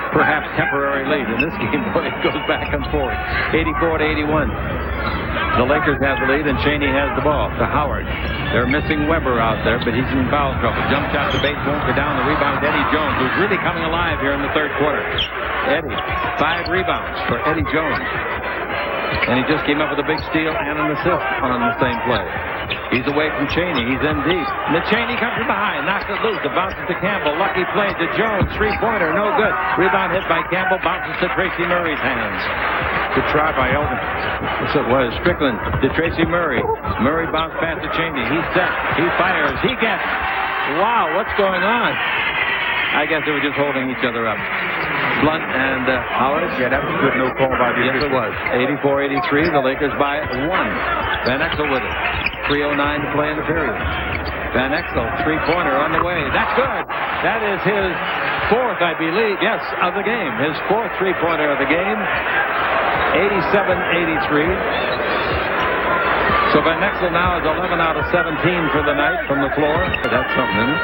perhaps temporary lead. In this game, boy, it goes back and forth. 84-81. The Lakers have the lead, and Cheney has the ball to Howard. They're missing Weber out there, but he's in foul trouble. Jump shot to base, won't go down. The rebound is Eddie Jones, who's really coming alive here in the third quarter. Eddie, 5 rebounds for Eddie Jones. And he just came up with a big steal and an assist on the same play. He's away from Cheney. He's in deep. And the Cheney comes from behind. Knocks it loose. It bounces to Campbell. Lucky play to Jones. 3-pointer. No good. Rebound hit by Campbell. Bounces to Tracy Murray's hands. Good try by Elden. Yes, it was. Strickland to Tracy Murray. Murray bounced past to Cheney. He's set. He fires. He gets. Wow, what's going on? I guess they were just holding each other up. Blunt and Howard. Yeah, that was a good no call by the Yes, it was. 84-83. The Lakers by 1. Van Exel with it. 3:09 to play in the period. Van Exel, 3-pointer on the way. That's good. That is his 4th, I believe, yes, of the game. His 4th 3-pointer of the game. 87-83. So Van Exel now is 11 out of 17 for the night from the floor. That's something, isn't it?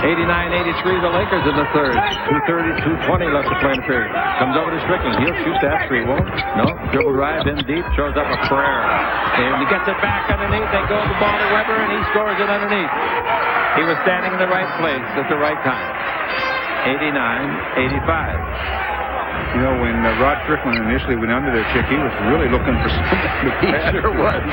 89-83, the Lakers in the third. 2:20 left to play in the period. Comes over to Strickland. He'll shoot that three, won't? No. Dribble drive in deep. Throws up a prayer. And he gets it back underneath. They go the ball to Webber, and he scores it underneath. He was standing in the right place at the right time. 89-85. You know, when Rod Strickland initially went under there, Chick, he was really looking for somebody to beat. He sure was.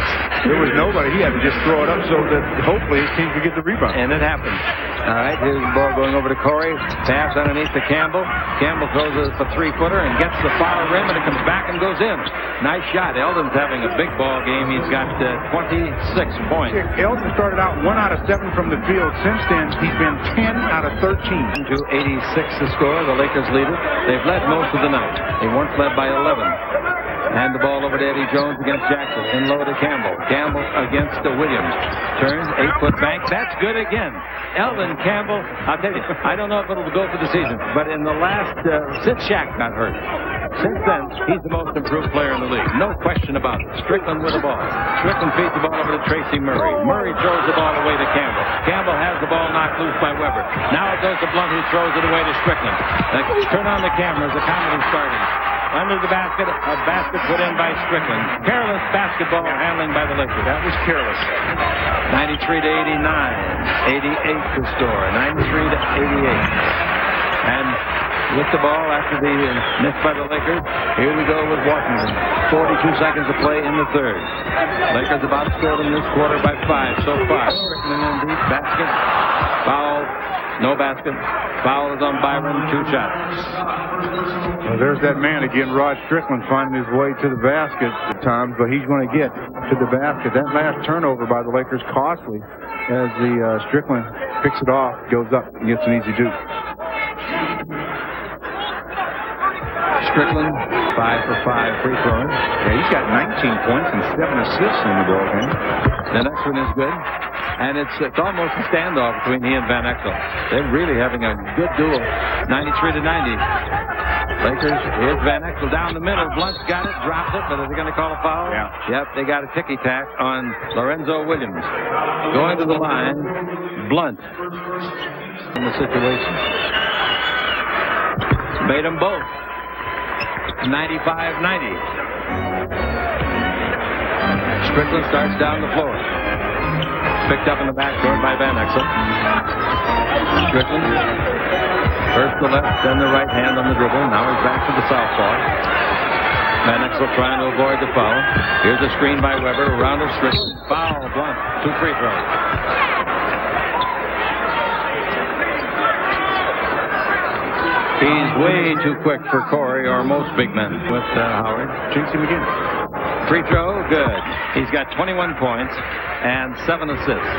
There was nobody. He had to just throw it up so that hopefully his team could get the rebound. And it happened. All right, here's the ball going over to Horry. Pass underneath to Campbell. Campbell throws it a three-footer and gets the foul rim, and it comes back and goes in. Nice shot. Elden's having a big ball game. He's got 26 points. Chick, Elden started out 1 out of 7 from the field. Since then, he's been 10 out of 13. To 86 to score. The Lakers lead it. They've led most of the night. They once led by 11. And the ball over to Eddie Jones against Jackson. In low to Campbell. Campbell against Williams. Turns, 8-foot bank. That's good again. Elden, Campbell, I'll tell you, I don't know if it'll go for the season, but in the last, since SHAQ got hurt, since then, he's the most improved player in the league. No question about it. Strickland with the ball. Strickland feeds the ball over to Tracy Murray. Murray throws the ball away to Campbell. Campbell has the ball knocked loose by Webber. Now it goes to Blunt, who throws it away to Strickland. Turn on the cameras. The comedy starting. Under the basket, a basket put in by Strickland. Careless basketball handling by the Lakers. That was careless. 93-89. 88 to score. 93-88. And with the ball after the miss by the Lakers, here we go with Washington. 42 seconds to play in the third. Lakers about scored in this quarter by 5 so far. Strickland in deep basket. Foul. No basket. Foul is on Byron. 2 shots. Well, there's that man again, Rod Strickland, finding his way to the basket at times, but he's going to get to the basket. That last turnover by the Lakers costly as the Strickland picks it off, goes up, and gets an easy deuce. Strickland, 5 for 5 free throwing. Yeah, he's got 19 points and 7 assists in the ball game. The next one is good. And it's almost a standoff between he and Van Exel. They're really having a good duel. 93-90. Lakers, here's Van Exel down the middle. Blunt's got it, dropped it, but are they going to call a foul? Yeah. Yep, they got a ticky-tack on Lorenzo Williams. Going to the line, Blunt in the situation. Made them both. 95-90. Strickland starts down the floor. Picked up in the backcourt by Van Exel. Strickland. First the left, then the right hand on the dribble. Now he's back to the southpaw. Van Exel trying to avoid the foul. Here's a screen by Webber. Around of Strickland. Foul, Blunt. 2 free throws. He's way too quick for Horry or most big men with Howard. Jinx him again. Free throw, good. He's got 21 points and 7 assists.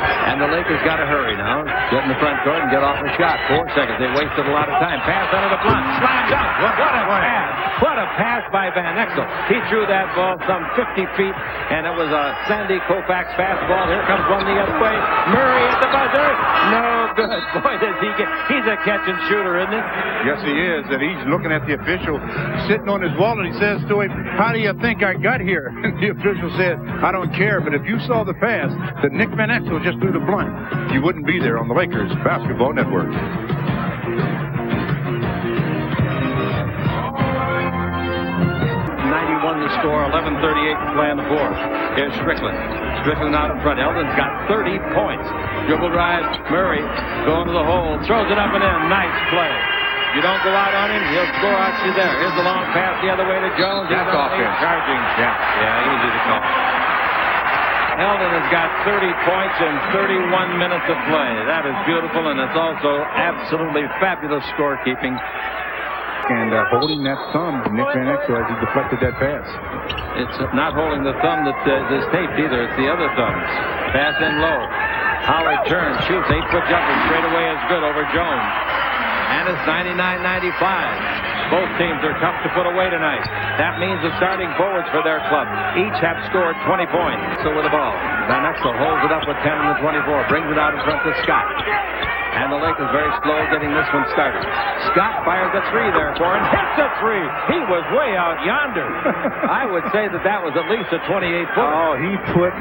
And the Lakers got to hurry now. Get in the front court and get off the shot. 4 seconds. They wasted a lot of time. Pass under the Blunt. Slam dunk. What a pass. What a pass by Van Exel. He threw that ball some 50 feet, and it was a Sandy Koufax fastball. Here comes one the other way. Murray at the buzzer. No good. Boy, does he get. He's a catch and shooter, isn't he? Yes, he is. And he's looking at the official sitting on his wall, and he says to him, "How do you think I got here?" And the official said, "I don't care, but if you saw the pass that Nick Van Exel just threw the Blunt, you wouldn't be there on the Lakers Basketball Network." 91 to score, 11:38 to play in the fourth. Here's Strickland. Strickland out in front. Elden's got 30 points. Dribble drive. Murray going to the hole. Throws it up and in. Nice play. You don't go out on him, he'll score out you there. Here's the long pass the other way to Jones. That's offense. Charging. Yeah, easy to call. Elden has got 30 points in 31 minutes of play. That is beautiful, and it's also absolutely fabulous scorekeeping. And holding that thumb, Nick Van Exel, as he deflected that pass. It's not holding the thumb that is taped either. It's the other thumbs. Pass in low. Howard turns, shoots, 8-foot jumper. Straight away is good over Jones. And it's 99-95. Both teams are tough to put away tonight. That means the starting forwards for their club each have scored 20 points. So with the ball, Van Exel holds it up with 10 in the 24. Brings it out in front to Scott. And the Lakers very slow getting this one started. Scott fires a three there for him. Hits a three. He was way out yonder. I would say that was at least a 28-footer. Oh, he put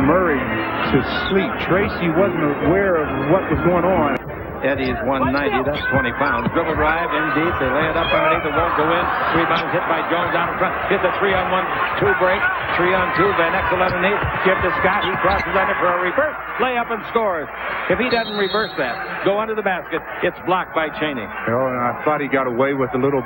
Murray to sleep. Tracy wasn't aware of what was going on. Eddie's 190, that's 20 pounds. Dribble drive in deep. They lay it up underneath. It won't go in. Rebound hit by Jones out in front. Hits a 3-on-1, 2 break. 3-on-2. Van Exel underneath. Give to Scott. He crosses under for a reverse. Lay up and scores. If he doesn't reverse that, go under the basket, it's blocked by Chaney. Oh, and I thought he got away with a little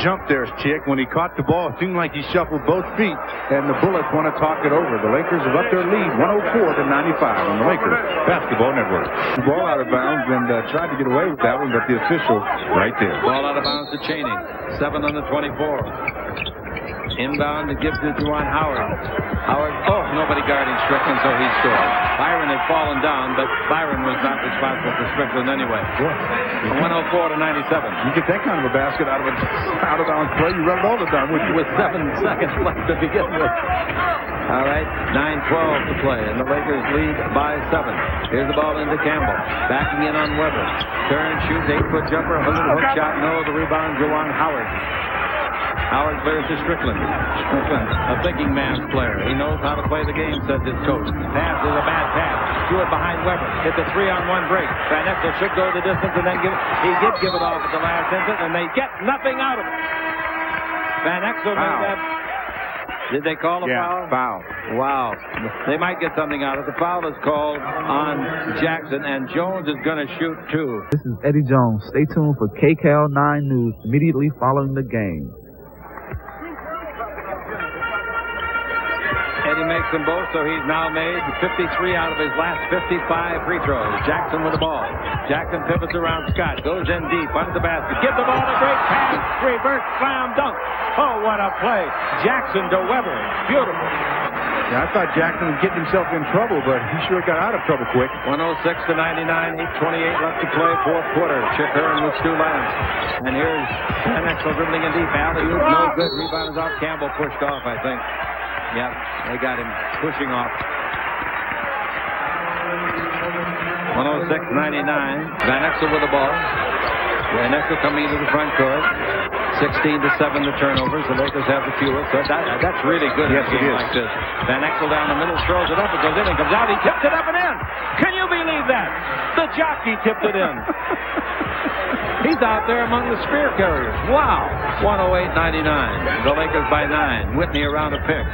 jump there, Chick. When he caught the ball, it seemed like he shuffled both feet, and the Bullets want to talk it over. The Lakers have upped their lead 104-95 on the Lakers Basketball Network. The ball out of bounds and tried to get away with that one, but the official right there. Ball out of bounds to Chaney. 7 on the 24. Inbound to give to Juwan Howard. Nobody guarding Strickland, so he scored. Byron had fallen down, but Byron was not responsible for Strickland anyway. 104-97. You get that kind of a basket out of bounds play, you run it all the time with 7 seconds left to begin with. All right, 9-12 to play, and the Lakers lead by 7. Here's the ball into Campbell. Backing in on Weber. Turn, shoots, 8-foot jumper, hook shot, no. The rebound, Juwan Howard. Howard clears to Strickland. Strickland, a thinking man's player. He knows how to play the game, says his coach. Pass is a bad pass. Do it behind Weber. It's a 3-on-1 break. Van Exel should go the distance and then he did give it off at the last instant, and they get nothing out of it. Van Exel made that. Did they call a foul? Foul. Wow. They might get something out of it. The foul is called on Jackson, and Jones is going to shoot 2. This is Eddie Jones. Stay tuned for KCAL 9 News immediately following the game. Eddie makes them both, so he's now made 53 out of his last 55 free throws. Jackson with the ball. Jackson pivots around Scott. Goes in deep under the basket. Give the ball a great pass. Reverse slam dunk. Oh, what a play. Jackson to Weber. Beautiful. Yeah, I thought Jackson was getting himself in trouble, but he sure got out of trouble quick. 106-99, 8:28 left to play, fourth quarter. Chick Hearn with Stu Lance. And here's Van Exel dribbling in deep. Alley-oop, no good. Rebound is off. Campbell pushed off, I think. Yep, they got him pushing off. 106-99. Van Exel with the ball. Van Exel coming into the front court. 16-7 the turnovers. The Lakers have the fewest. So that's really good in a game like this. Van Exel down the middle, throws it up. It goes in and comes out. He tipped it up and in. Can you believe that? The jockey tipped it in. He's out there among the spear carriers. Wow. 108-99. The Lakers by 9. Whitney around a pick.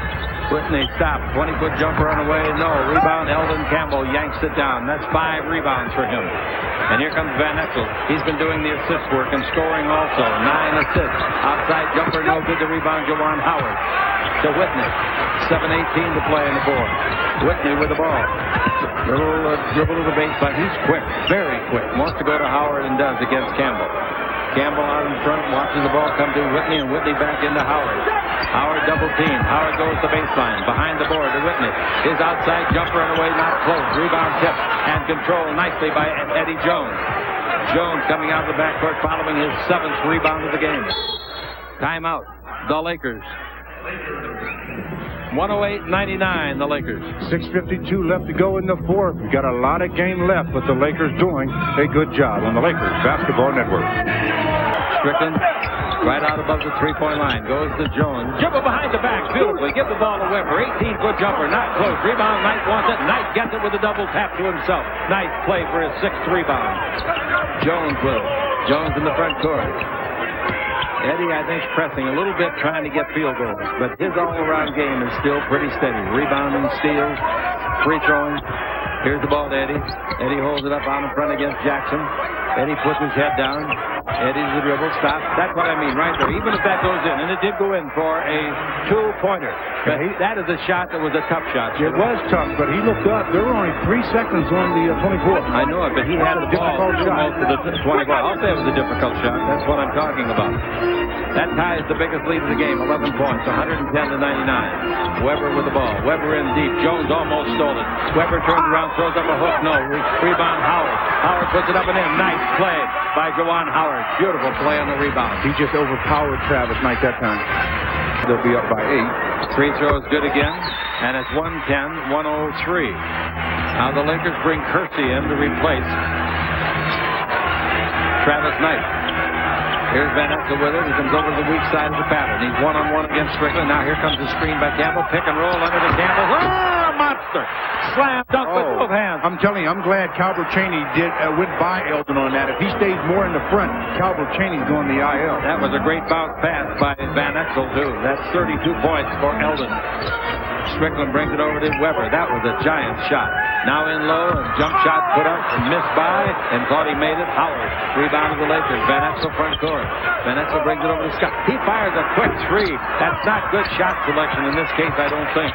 Whitney stopped. 20-foot jumper on the way. No. Rebound. Elden Campbell yanks it down. That's 5 rebounds for him. And here comes Van Exel. He's been doing the assist work and scoring also. 9 assists. Outside jumper, no good. The rebound, Juwan Howard. To Whitney. 7:18 to play in the fourth. Whitney with the ball. Dribble to the baseline. He's quick. Very quick. Wants to go to Howard and does against Campbell. Campbell out in front, watching the ball come to Whitney, and Whitney back into Howard. Howard double team. Howard goes to baseline. Behind the board to Whitney. His outside jumper on the way, not close. Rebound tip and controlled nicely by Eddie Jones. Jones coming out of the backcourt following his 7th rebound of the game. Timeout. The Lakers. 108-99, the Lakers. 6:52 left to go in the fourth. We got a lot of game left, but the Lakers doing a good job on the Lakers Basketball Network. Strickland right out above the three-point line. Goes to Jones. Dribble behind the back. Beautifully. Give the ball to Weber. 18-foot jumper. Not close. Rebound. Knight wants it. Knight gets it with a double tap to himself. Nice play for his 6th rebound. Jones with it. Jones in the front court. Eddie, I think, pressing a little bit, trying to get field goals. But his all-around game is still pretty steady. Rebounding, steals, free throwing. Here's the ball to Eddie. Eddie holds it up out in front against Jackson. Eddie puts his head down. Eddie's the dribble. Stop. That's what I mean right there. Even if that goes in, and it did go in for a 2-pointer. But that is a shot that was a tough shot. It was tough, but he looked up. There were only 3 seconds on the 24. I know it, but he had the ball most of the 24. I'll say it was a difficult shot. That's what I'm talking about. That ties the biggest lead of the game, 11 points, 110-99. Weber with the ball. Weber in deep. Jones almost stole it. Weber turns around, throws up a hook. No. Rebound Howard. Howard puts it up and in. Nice play by Juwan Howard. Beautiful play on the rebound. He just overpowered Travis Knight that time. They'll be up by 8. Free throw is good again, and it's 110-103. Now the Lakers bring Kersey in to replace Travis Knight. Here's Van Exel with it. He comes over to the weak side of the pattern. He's one-on-one against Strickland. Now here comes the screen by Campbell. Pick and roll under to Campbell. Oh, monster! Slam dunk with both hands. I'm telling you, I'm glad Calvert Chaney went by Elden on that. If he stays more in the front, Calvert Chaney's going the IL. That was a great bounce pass by Van Exel, too. That's 32 points for Elden. Strickland brings it over to Weber. That was a giant shot. Now in low, and jump shot put up and missed by, and thought he made it. Howard rebounded the Lakers. Van Exel front court. Van Exel brings it over to Scott. He fires a quick three. That's not good shot selection in this case, I don't think.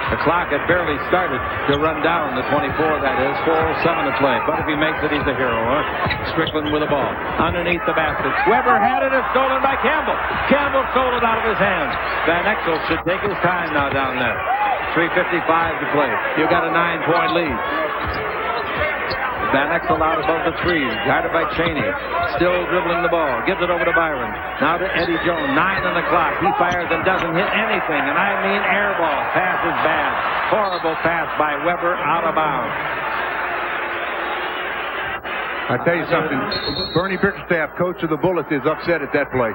The clock had barely started to run down, the 24, that is. 4:07 to play. But if he makes it, he's a hero, huh? Strickland with the ball. Underneath the basket. Weber had it. It's stolen by Campbell. Campbell stole it out of his hands. Van Exel should take his time now down there. 3:55 to play. You've got a 9-point lead. Van Exel out above the three, guarded by Chaney. Still dribbling the ball. Gives it over to Byron. Now to Eddie Jones. 9 on the clock. He fires and doesn't hit anything. And I mean air ball. Pass is bad. Horrible pass by Weber out of bounds. I tell you something. Bernie Bickerstaff, coach of the Bullets, is upset at that play.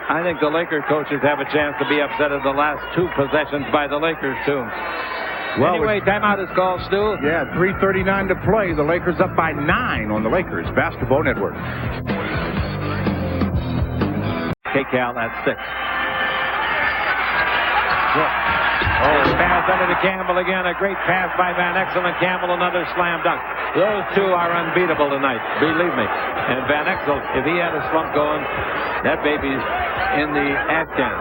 I think the Lakers coaches have a chance to be upset at the last 2 possessions by the Lakers, too. Well, anyway, timeout is called, Stu. Yeah, 3:39 to play. The Lakers up by 9 on the Lakers Basketball Network. KCAL at 6. Oh, pass under to Campbell again. A great pass by Van Exel, and Campbell another slam dunk. Those two are unbeatable tonight, believe me. And Van Exel, if he had a slump going, that baby's in the Afghan.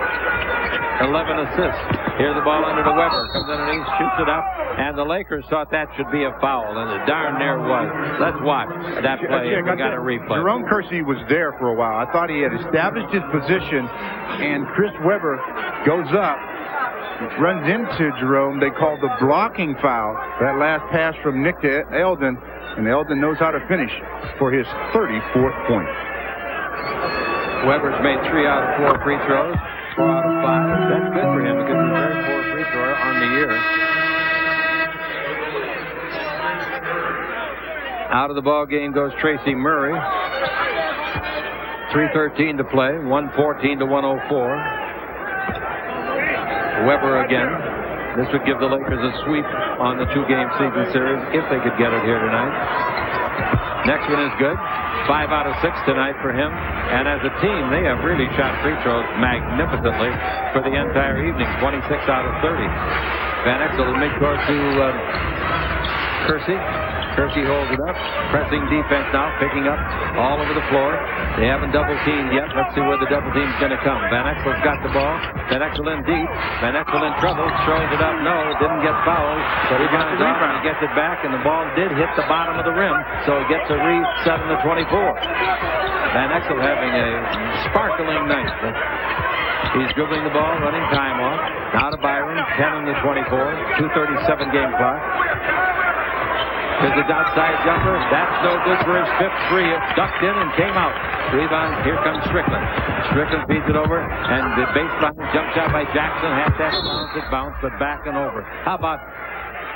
11 assists. Here's the ball under to Weber. Comes underneath, shoots it up, and the Lakers thought that should be a foul, and it darn near was. Let's watch that play. We got a replay. Jerome Kersey was there for a while. I thought he had established his position, and Chris Weber goes up, runs into Jerome. They called the blocking foul. That last pass from Nick to Elden, and Elden knows how to finish for his 34th point. Weber's made 3 out of 4 free throws. 4 out of 5. That's good for him because he's a very poor free thrower on the year. Out of the ball game goes Tracy Murray. 3:13 to play. 114 to 104. Weber again. This would give the Lakers a sweep on the 2-game season series if they could get it here tonight. Next one is good. 5 out of 6 tonight for him. And as a team, they have really shot free throws magnificently for the entire evening. 26 out of 30. Van Exel will make court to Kersey. Kersey holds it up. Pressing defense now, picking up all over the floor. They haven't double-teamed yet. Let's see where the double-team's going to come. Van Exel's got the ball. Van Exel in deep. Van Exel in trouble. Throws it up. No, didn't get fouled. But he got the rebound. He gets it back, and the ball did hit the bottom of the rim. So he gets a reset in the 24. Van Exel having a sparkling night. He's dribbling the ball, running time off. Now to Byron. 10 in the 24. 2:37 game clock. Here's the outside jumper. That's no good for his 5th free. It ducked in and came out. Rebound. Here comes Strickland. Strickland feeds it over. And the baseline jump shot by Jackson. Half that bounce. It bounced, but back and over. How about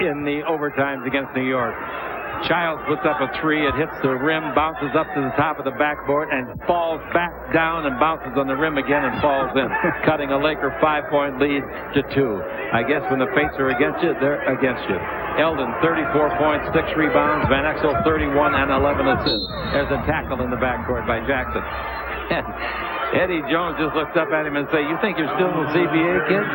in the overtimes against New York? Childs puts up a 3. It hits the rim, bounces up to the top of the backboard, and falls back down and bounces on the rim again and falls in, cutting a Laker 5-point lead to 2. I guess when the fates are against you, they're against you. Elden, 34 points, 6 rebounds. Van Exel, 31 and 11 assists. There's a tackle in the backcourt by Jackson. And Eddie Jones just looked up at him and said, "You think you're still in the CBA, kid?"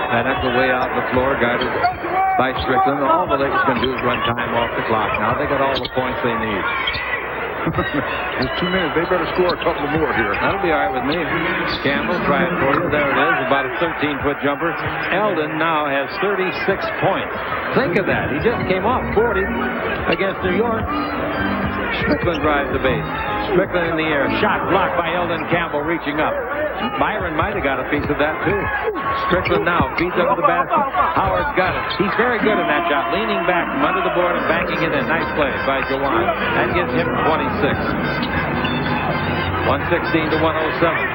Van Exel way out on the floor, guarded by Strickland. All the Lakers can do is run time off the clock. Now they got all the points they need. There's 2 minutes. They better score a couple more here. That'll be all right with me. Campbell, try it for you. There it is. About a 13-foot jumper. Elden now has 36 points. Think of that. He just came off 40 against New York. Strickland drives the base. Strickland in the air. Shot blocked by Elden. Campbell reaching up. Byron might have got a piece of that, too. Strickland now feeds up the basket. Howard's got it. He's very good in that shot. Leaning back from under the board and banking it in. Nice play by Juwan. That gives him 26. 116 to 107.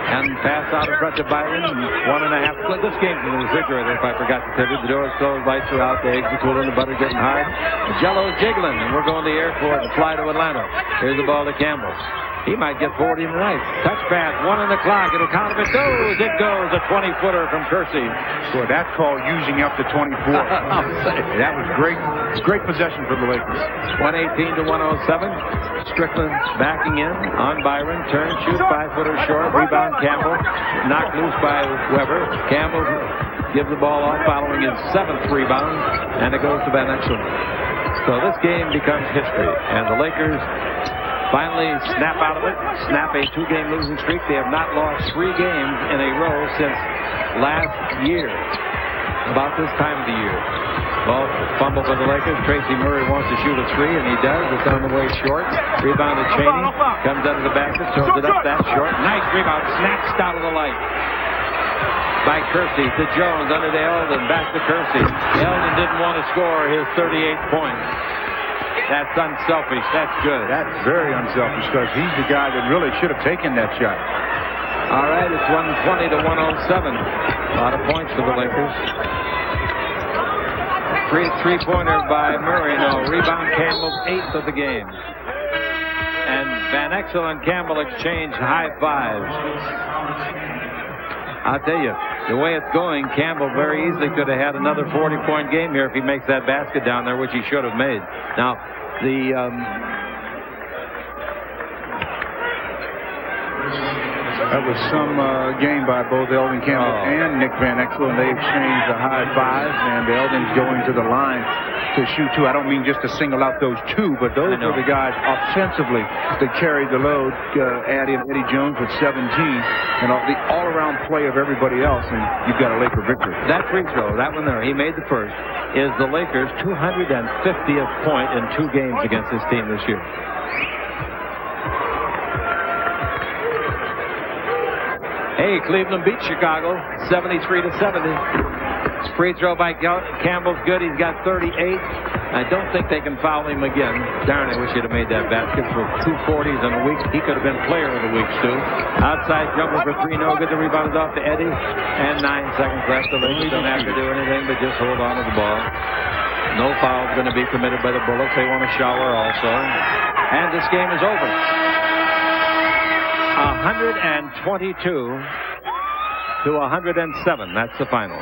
And One pass out in front to Byron. 1.5. This game's in the refrigerator, if I forgot to tell you. The door's closed, lights are out, the eggs are cooling, the butter's getting hard. The jello's jiggling, and we're going to the airport and fly to Atlanta. Here's the ball to Campbell. He might get 40 tonight. Touch pass, 1 on the clock. It'll count if it goes. It goes. A 20-footer from Kersey. Boy, that's called using up to 24. That was great. Great possession for the Lakers. 118 to 107. Strickland backing in on Byron. Turn, shoot, 5-footer short. Rebound Campbell. Knocked loose by Weber. Campbell gives the ball off following his 7th rebound. And it goes to Van Exel. So this game becomes history. And the Lakers finally snap out of it, snap a 2-game losing streak. They have not lost 3 games in a row since last year, about this time of the year. Ball fumble for the Lakers. Tracy Murray wants to shoot a 3, and he does. It's on the way short. Rebound to Cheney. Comes under the basket, throws it up that short. Nice rebound, snatched out of the light by Kersey to Jones, under to Elden, back to Kersey. Elden didn't want to score his 38 points. That's unselfish. That's good. That's very unselfish because he's the guy that really should have taken that shot. All right, it's 120 to 107. A lot of points for the Lakers. Three-pointer by Murray. No, rebound Campbell's 8th of the game. And Van Exel and Campbell exchange high fives. I'll tell you, the way it's going, Campbell very easily could have had another 40-point game here if he makes that basket down there, which he should have made. Now, that was some game by both Elden Campbell and Nick Van Exel, and they exchanged the high fives, and Elden's going to the line to shoot 2. I don't mean just to single out those 2, but those are the guys offensively that carried the load. Add in Eddie Jones with 17, and the all-around play of everybody else, and you've got a Laker victory. That free throw, that one there, he made the first, is the Lakers' 250th point in 2 games against this team this year. Hey, Cleveland beat Chicago 73 to 70. Free throw by Campbell's good. He's got 38. I don't think they can foul him again. Darn, I wish he'd have made that basket for 2 40s in a week. He could have been player of the week, Stu. Outside jumper for 3, no good. The rebound is off to Eddie. And 9 seconds left. The Lakers don't have to do anything but just hold on to the ball. No foul is going to be committed by the Bullets. They want to shower also. And this game is over. 122 to 107. That's the final.